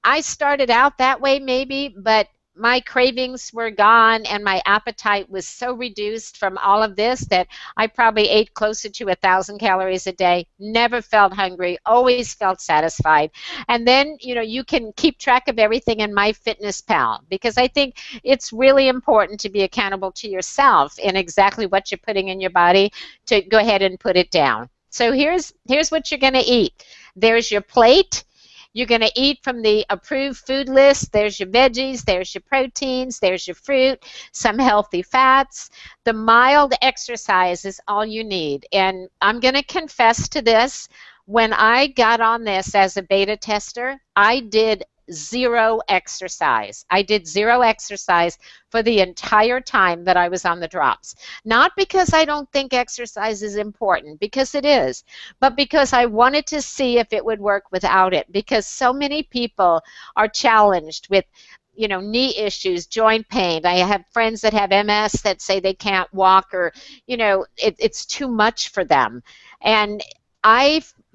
I started out that way maybe, but my cravings were gone and my appetite was so reduced from all of this that I probably ate closer to 1,000 calories a day, never felt hungry, always felt satisfied. And then, you can keep track of everything in MyFitnessPal, because I think it's really important to be accountable to yourself in exactly what you're putting in your body, to go ahead and put it down. So here's what you're going to eat. There's your plate. You're going to eat from the approved food list. There's your veggies, there's your proteins, there's your fruit, some healthy fats. The mild exercise is all you need. And I'm going to confess to this. When I got on this as a beta tester, I did zero exercise. I did zero exercise for the entire time that I was on the drops. Not because I don't think exercise is important, because it is, but because I wanted to see if it would work without it, because so many people are challenged with knee issues, joint pain. I have friends that have MS that say they can't walk, or it's too much for them. And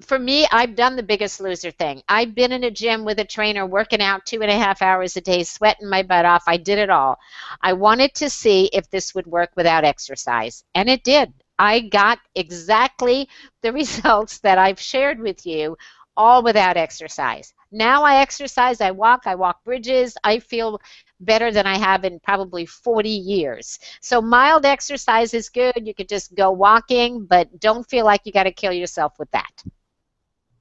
for me, I've done the Biggest Loser thing. I've been in a gym with a trainer working out 2.5 hours a day, sweating my butt off. I did it all. I wanted to see if this would work without exercise, and it did. I got exactly the results that I've shared with you, all without exercise. Now I exercise, I walk bridges. I feel better than I have in probably 40 years. So mild exercise is good. You could just go walking, but don't feel like you got to kill yourself with that.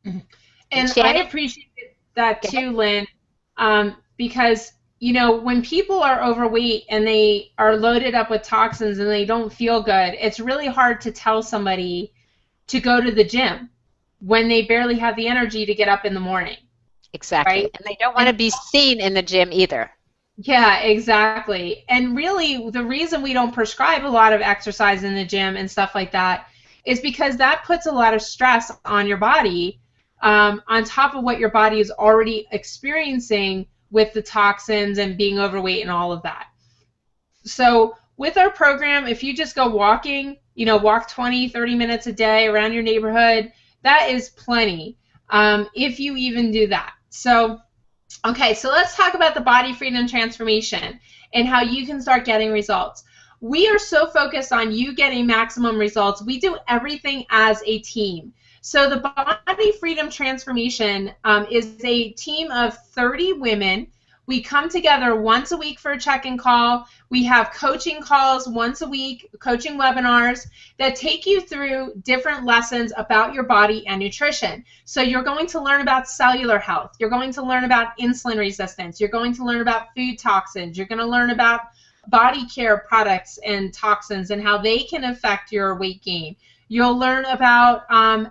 And And I Shannon? appreciate that Go ahead. too, Lynn, because when people are overweight and they are loaded up with toxins and they don't feel good, it's really hard to tell somebody to go to the gym when they barely have the energy to get up in the morning, Exactly. right? And they don't want And to be seen in the gym either. yeah, exactly. And really, the reason we don't prescribe a lot of exercise in the gym and stuff like that is because that puts a lot of stress on your body, on top of what your body is already experiencing with the toxins and being overweight and all of that. So with our program, if you just go walking, walk 20, 30 minutes a day around your neighborhood, that is plenty, if you even do that. So okay, so let's talk about the body freedom transformation and how you can start getting results. We are so focused on you getting maximum results. We do everything as a team. So the body freedom transformation is a team of 30 women. We come together once a week for a check-in call. We have coaching calls once a week, coaching webinars that take you through different lessons about your body and nutrition. So you're going to learn about cellular health. You're going to learn about insulin resistance. You're going to learn about food toxins. You're going to learn about body care products and toxins and how they can affect your weight gain. You'll learn about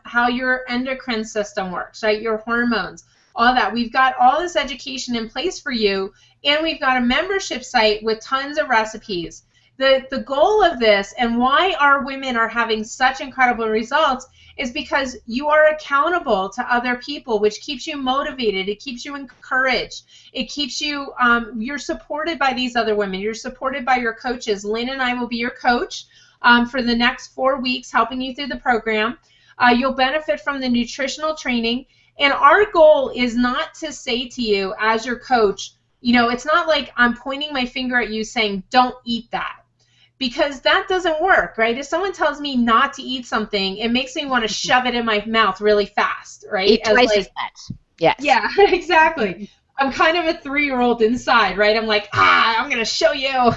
how your endocrine system works, right? Your hormones, all that. We've got all this education in place for you, and we've got a membership site with tons of recipes. The goal of this and why our women are having such incredible results is because you are accountable to other people, which keeps you motivated. It keeps you encouraged. It keeps you, you're supported by these other women. You're supported by your coaches. Lynn and I will be your coach for the next 4 weeks, helping you through the program. You'll benefit from the nutritional training. And our goal is not to say to you as your coach, it's not like I'm pointing my finger at you saying, don't eat that. Because that doesn't work, right? If someone tells me not to eat something, it makes me want to shove it in my mouth really fast, right? Eat twice as much. Yes. Yeah, exactly. I'm kind of a 3-year-old inside, right? I'm like, I'm going to show you.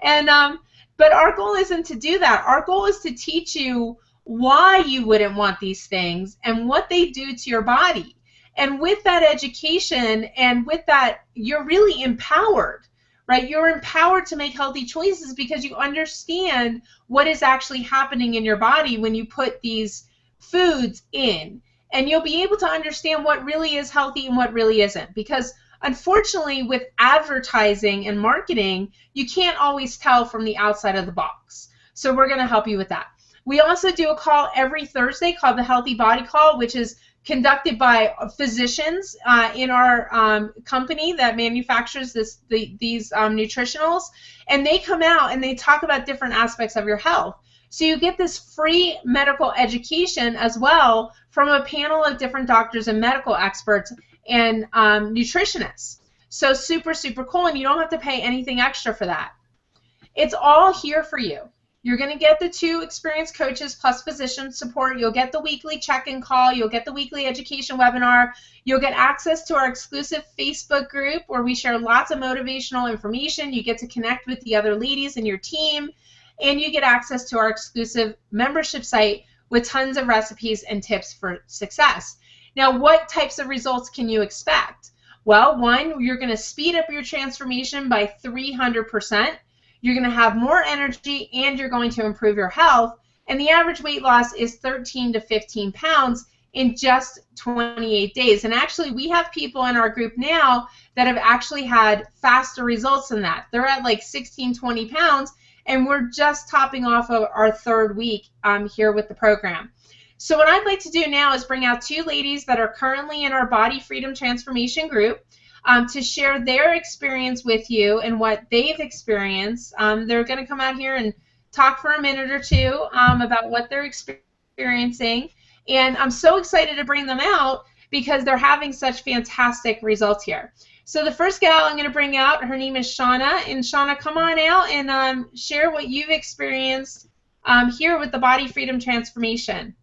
And but our goal isn't to do that. Our goal is to teach you why you wouldn't want these things and what they do to your body. And with that education and with that, you're really empowered, right? You're empowered to make healthy choices because you understand what is actually happening in your body when you put these foods in. And you'll be able to understand what really is healthy and what really isn't. Because unfortunately, with advertising and marketing, you can't always tell from the outside of the box. So we're going to help you with that. We also do a call every Thursday called the Healthy Body Call, which is conducted by physicians in our company that manufactures these nutritionals, and they come out and they talk about different aspects of your health. So you get this free medical education as well from a panel of different doctors and medical experts and nutritionists. So super, super cool, and you don't have to pay anything extra for that. It's all here for you. You're going to get the 2 experienced coaches plus physician support. You'll get the weekly check-in call. You'll get the weekly education webinar. You'll get access to our exclusive Facebook group where we share lots of motivational information. You get to connect with the other ladies in your team. And you get access to our exclusive membership site with tons of recipes and tips for success. Now, what types of results can you expect? Well, 1, you're going to speed up your transformation by 300%. You're going to have more energy, and you're going to improve your health. And the average weight loss is 13 to 15 pounds in just 28 days. And actually, we have people in our group now that have actually had faster results than that. They're at like 16, 20 pounds, and we're just topping off of our 3rd week here with the program. So what I'd like to do now is bring out 2 ladies that are currently in our Body Freedom Transformation group. To share their experience with you and what they've experienced. They're going to come out here and talk for a minute or 2 about what they're experiencing. And I'm so excited to bring them out because they're having such fantastic results here. So the first gal I'm going to bring out, her name is Shauna. And Shauna, come on out and share what you've experienced here with the Body Freedom Transformation.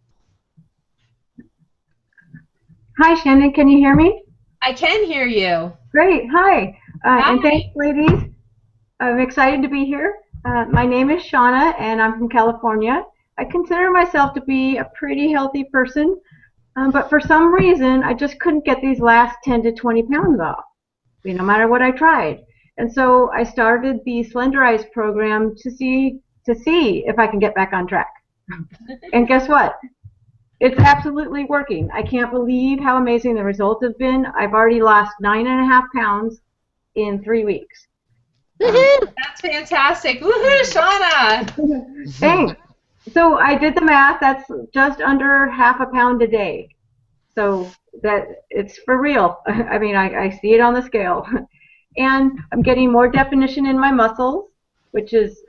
Hi, Shannon. Can you hear me? I can hear you. Great. Hi. And thanks, Hi. ladies. I'm excited to be here. My name is Shauna, and I'm from California. I consider myself to be a pretty healthy person, but for some reason, I just couldn't get these last 10 to 20 pounds off, no matter what I tried. And so I started the Slenderize program to see if I can get back on track. And guess what? It's absolutely working. I can't believe how amazing the results have been. I've already lost 9.5 pounds in 3 weeks. Woohoo! That's fantastic. Woohoo, Shauna. Thanks. So I did the math. That's just under half a pound a day. So that it's for real. I mean, I see it on the scale. And I'm getting more definition in my muscles, which is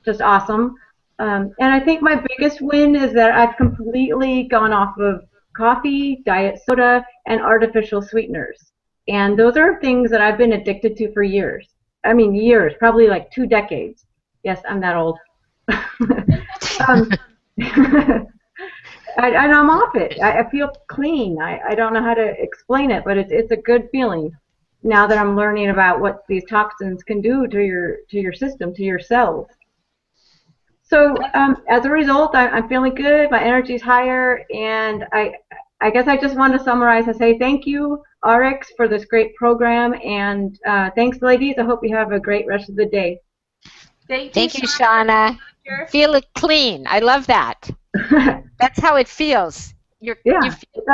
just awesome. And I think my biggest win is that I've completely gone off of coffee, diet soda, and artificial sweeteners. And those are things that I've been addicted to for years. I mean, years, probably like 2 decades. Yes, I'm that old. um, and I'm off it. I feel clean. I don't know how to explain it, but it's a good feeling now that I'm learning about what these toxins can do to your system, to your cells. So as a result, I'm feeling good. My energy's higher, and I guess I just want to summarize and say thank you, RX, for this great program, and thanks, ladies. I hope you have a great rest of the day. Thank you, Shauna. Feel it clean. I love that. That's how it feels. You feel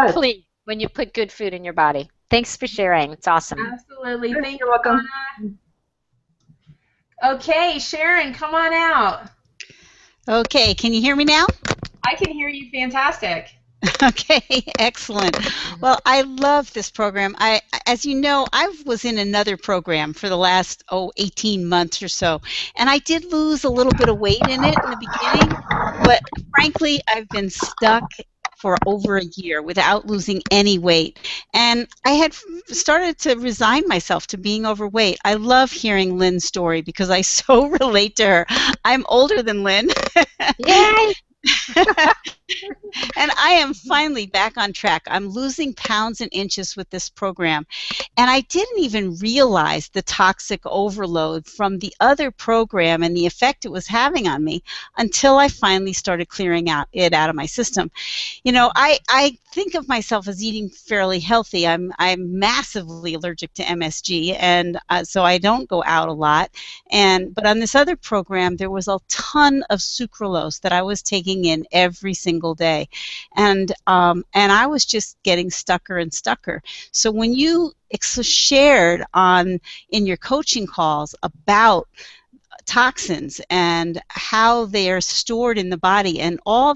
clean when you put good food in your body. Thanks for sharing. It's awesome. Absolutely. Thank you. You're welcome. Okay, Sharon, come on out. Okay, can you hear me now? I can hear you fantastic. Okay, excellent. Well, I love this program. As you know, I was in another program for the last 18 months or so, and I did lose a little bit of weight in it in the beginning, but frankly, I've been stuck for over a year without losing any weight. And I had started to resign myself to being overweight. I love hearing Lynn's story because I so relate to her. I'm older than Lynn. Yay! And I am finally back on track. I'm losing pounds and inches with this program. And I didn't even realize the toxic overload from the other program and the effect it was having on me until I finally started clearing it out of my system. You know, I think of myself as eating fairly healthy. I'm massively allergic to MSG, and so I don't go out a lot. But on this other program, there was a ton of sucralose that I was taking in every single day, and I was just getting stucker and stucker. So when you shared in your coaching calls about toxins and how they are stored in the body and all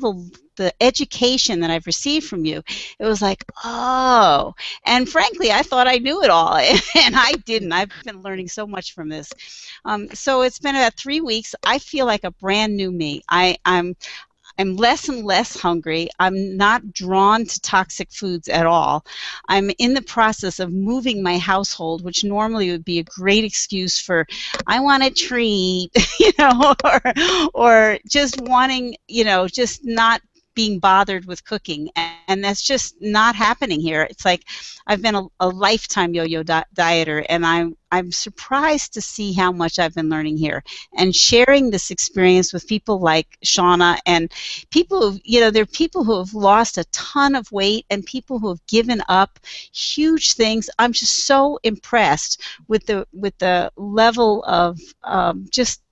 the education that I've received from you, it was like, oh. And frankly, I thought I knew it all, and I didn't. I've been learning so much from this. So it's been about 3 weeks. I feel like a brand new me. I'm less and less hungry. I'm not drawn to toxic foods at all. I'm in the process of moving my household, which normally would be a great excuse for, I want a treat, or just wanting, just not being bothered with cooking, and that's just not happening here. It's like I've been a lifetime yo-yo dieter, and I'm surprised to see how much I've been learning here and sharing this experience with people like Shauna and people there are people who have lost a ton of weight and people who have given up huge things. I'm just so impressed with the level of just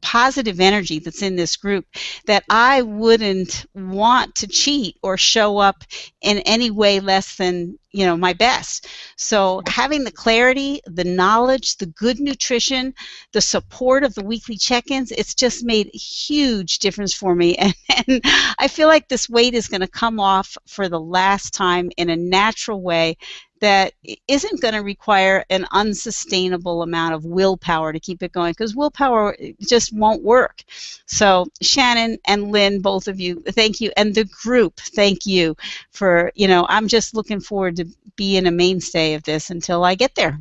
positive energy that's in this group that I wouldn't want to cheat or show up in any way less than my best. So having the clarity, the knowledge, the good nutrition, the support of the weekly check-ins, it's just made a huge difference for me. And I feel like this weight is going to come off for the last time in a natural way that isn't going to require an unsustainable amount of willpower to keep it going, because willpower just won't work. So Shannon and Lynn, both of you, thank you. And the group, thank you for, I'm just looking forward to being a mainstay of this until I get there.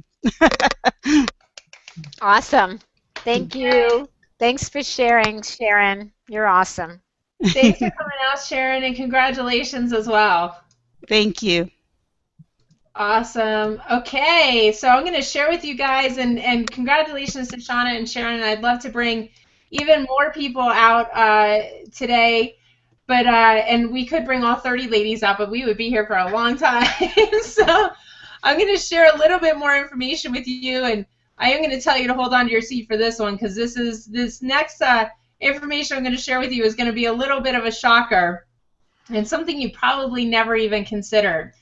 Awesome. Thank you. Thanks for sharing, Sharon. You're awesome. Thanks for coming out, Sharon, and congratulations as well. Thank you. Awesome. Okay, so I'm going to share with you guys, and congratulations to Shauna and Sharon. I'd love to bring even more people out today, but and we could bring all 30 ladies out, but we would be here for a long time. So I'm going to share a little bit more information with you, and I am going to tell you to hold on to your seat for this one, because this next information I'm going to share with you is going to be a little bit of a shocker and something you probably never even considered.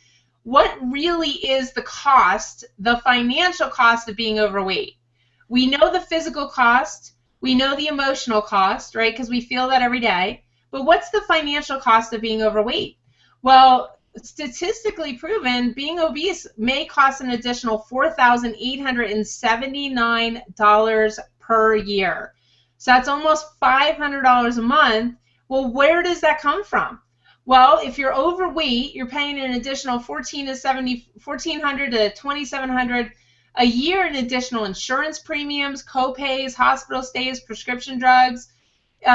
What really is the cost, the financial cost of being overweight? We know the physical cost, we know the emotional cost, right? Because we feel that every day. But what's the financial cost of being overweight? Well, statistically proven, being obese may cost an additional $4,879 per year. So that's almost $500 a month. Well, where does that come from? Well, if you're overweight, you're paying an additional $1,400 to $2,700 a year in additional insurance premiums, co-pays, hospital stays, prescription drugs.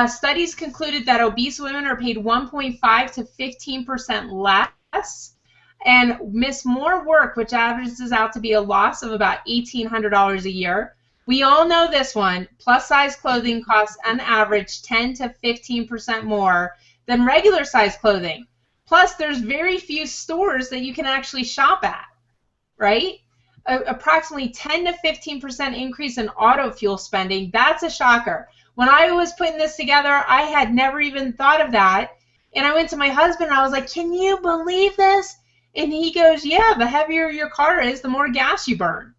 Studies concluded that obese women are paid 1.5 to 15% less and miss more work, which averages out to be a loss of about $1,800 a year. We all know this one. Plus size clothing costs on average 10 to 15% more than regular size clothing. Plus, there's very few stores that you can actually shop at, right? Approximately 10 to 15% increase in auto fuel spending. That's a shocker. When I was putting this together, I had never even thought of that. And I went to my husband and I was like, can you believe this? And he goes, yeah, the heavier your car is, the more gas you burn.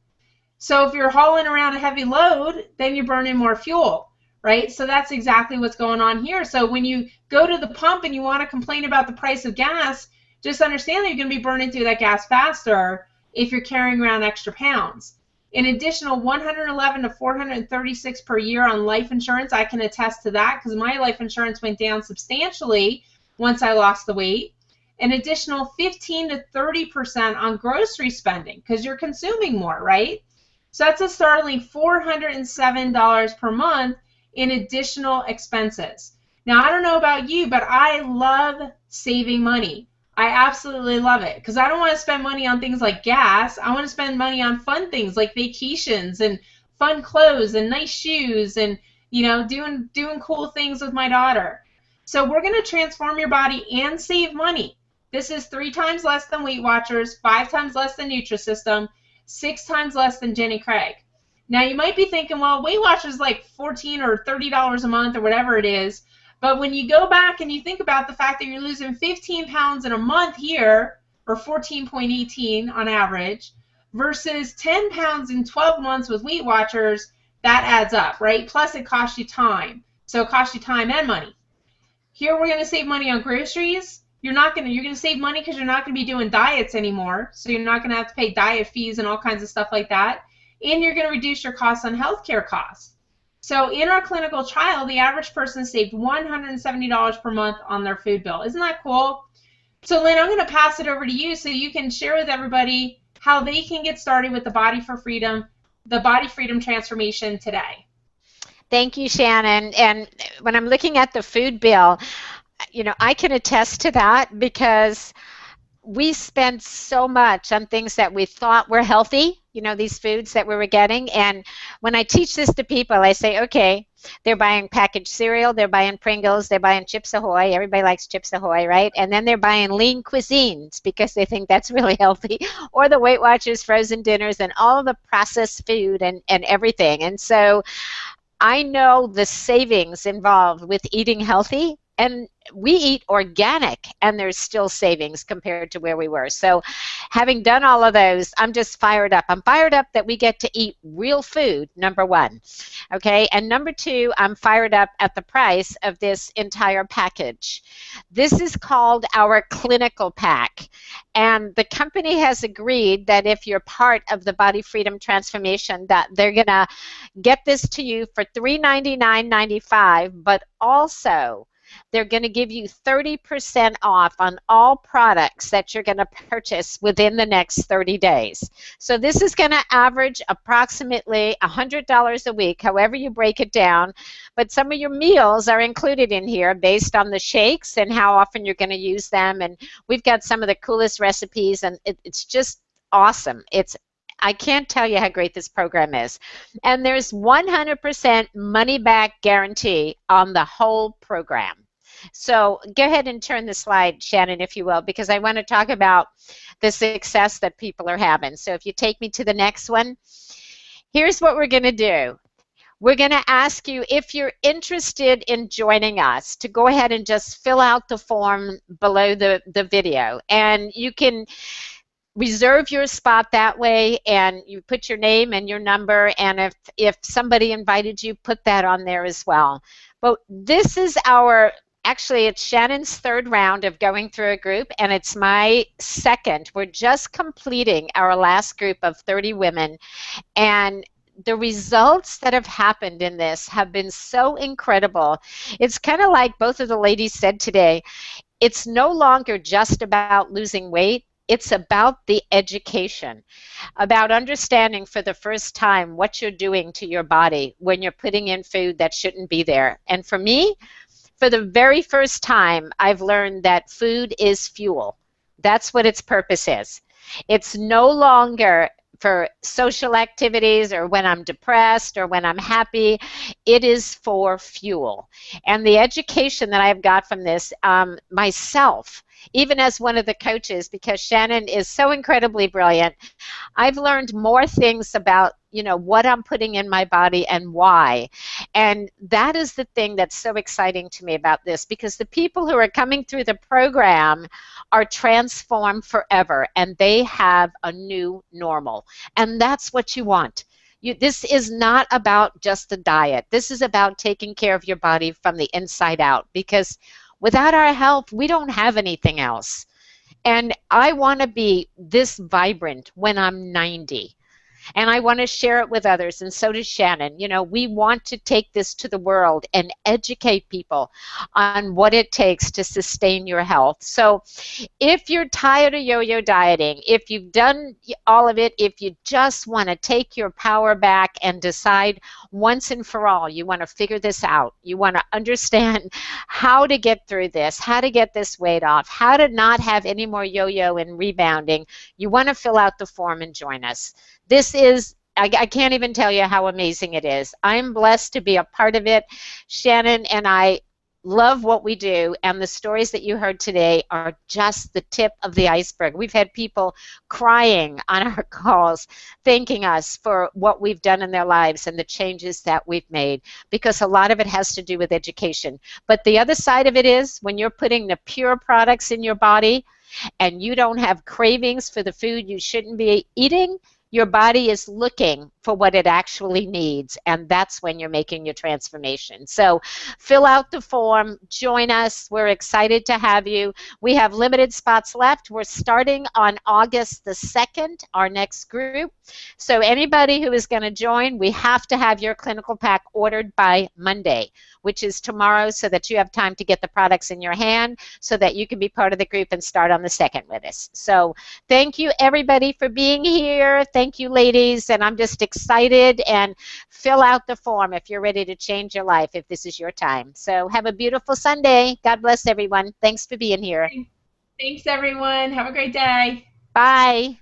So if you're hauling around a heavy load, then you're burning more fuel, right? So that's exactly what's going on here. So when you go to the pump and you want to complain about the price of gas, just understand that you're going to be burning through that gas faster if you're carrying around extra pounds. An additional $111 to $436 per year on life insurance. I can attest to that because my life insurance went down substantially once I lost the weight. An additional 15 to 30% on grocery spending because you're consuming more, right? So that's a startling $407 per month in additional expenses. Now, I don't know about you, but I love saving money. I absolutely love it because I don't want to spend money on things like gas. I want to spend money on fun things like vacations and fun clothes and nice shoes and, you know, doing cool things with my daughter. So we're going to transform your body and save money. This is 3 times less than Weight Watchers, 5 times less than Nutrisystem, 6 times less than Jenny Craig. Now you might be thinking, well, Weight Watchers is like $14 or $30 a month or whatever it is. But when you go back and you think about the fact that you're losing 15 pounds in a month here, or 14.18 on average, versus 10 pounds in 12 months with Weight Watchers, that adds up, right? Plus it costs you time. So it costs you time and money. Here we're going to save money on groceries. You're going to save money because you're not going to be doing diets anymore. So you're not going to have to pay diet fees and all kinds of stuff like that. And you're going to reduce your costs on healthcare costs. So in our clinical trial, the average person saved $170 per month on their food bill. Isn't that cool? So Lynn, I'm going to pass it over to you so you can share with everybody how they can get started with the Body Freedom Transformation today. Thank you, Shannon. And when I'm looking at the food bill, you know, I can attest to that because we spend so much on things that we thought were healthy, you know, these foods that we were getting. And when I teach this to people, I say, okay, they're buying packaged cereal, they're buying Pringles, they're buying Chips Ahoy. Everybody likes Chips Ahoy, right? And then they're buying lean cuisines because they think that's really healthy, or the Weight Watchers frozen dinners and all the processed food and everything. And so I know the savings involved with eating healthy, and we eat organic, and there's still savings compared to where we were. So having done all of those, I'm just fired up. I'm fired up that we get to eat real food, number one. Okay, and number two, I'm fired up at the price of this entire package. This is called our clinical pack. And the company has agreed that if you're part of the Body Freedom Transformation, that they're going to get this to you for $399.95, but also they're going to give you 30% off on all products that you're going to purchase within the next 30 days. So this is going to average approximately $100 a week, however you break it down. But some of your meals are included in here based on the shakes and how often you're going to use them. And we've got some of the coolest recipes, and it's just awesome. I can't tell you how great this program is. And there's 100% money back guarantee on the whole program. So go ahead and turn the slide, Shannon, if you will, because I want to talk about the success that people are having. So if you take me to the next one, here's what we're going to do. We're going to ask you, if you're interested in joining us, to go ahead and just fill out the form below the video. And you can reserve your spot that way, and you put your name and your number, and if somebody invited you, put that on there as well. But this is actually, it's Shannon's third round of going through a group, and it's my second. We're just completing our last group of 30 women, and the results that have happened in this have been so incredible. It's kind of like both of the ladies said today, it's no longer just about losing weight. It's about the education, about understanding for the first time what you're doing to your body when you're putting in food that shouldn't be there. And for me, for the very first time, I've learned that food is fuel. That's what its purpose is. It's no longer for social activities or when I'm depressed or when I'm happy. It is for fuel. And the education that I've got from this myself, even as one of the coaches, because Shannon is so incredibly brilliant, I've learned more things about, you know, what I'm putting in my body and why. And that is the thing that's so exciting to me about this, because the people who are coming through the program are transformed forever, and they have a new normal. And that's what you want. This is not about just the diet. This is about taking care of your body from the inside out, because without our health, we don't have anything else. And I want to be this vibrant when I'm 90. And I want to share it with others, and so does Shannon. You know, we want to take this to the world and educate people on what it takes to sustain your health. So if you're tired of yo-yo dieting, if you've done all of it, if you just want to take your power back and decide once and for all, you want to figure this out, you want to understand how to get through this, how to get this weight off, how to not have any more yo-yo and rebounding, you want to fill out the form and join us. This is, I can't even tell you how amazing it is. I'm blessed to be a part of it. Shannon and I love what we do, and the stories that you heard today are just the tip of the iceberg. We've had people crying on our calls, thanking us for what we've done in their lives and the changes that we've made, because a lot of it has to do with education. But the other side of it is, when you're putting the pure products in your body and you don't have cravings for the food you shouldn't be eating, your body is looking for what it actually needs, and that's when you're making your transformation. So fill out the form, join us. We're excited to have you. We have limited spots left. We're starting on August the 2nd, our next group. So anybody who is going to join, we have to have your clinical pack ordered by Monday, which is tomorrow, so that you have time to get the products in your hand so that you can be part of the group and start on the 2nd with us. So thank you, everybody, for being here. Thank you, ladies, and I'm just excited. And fill out the form if you're ready to change your life, if this is your time. So have a beautiful Sunday. God bless everyone. Thanks for being here. Thanks, everyone. Have a great day. Bye.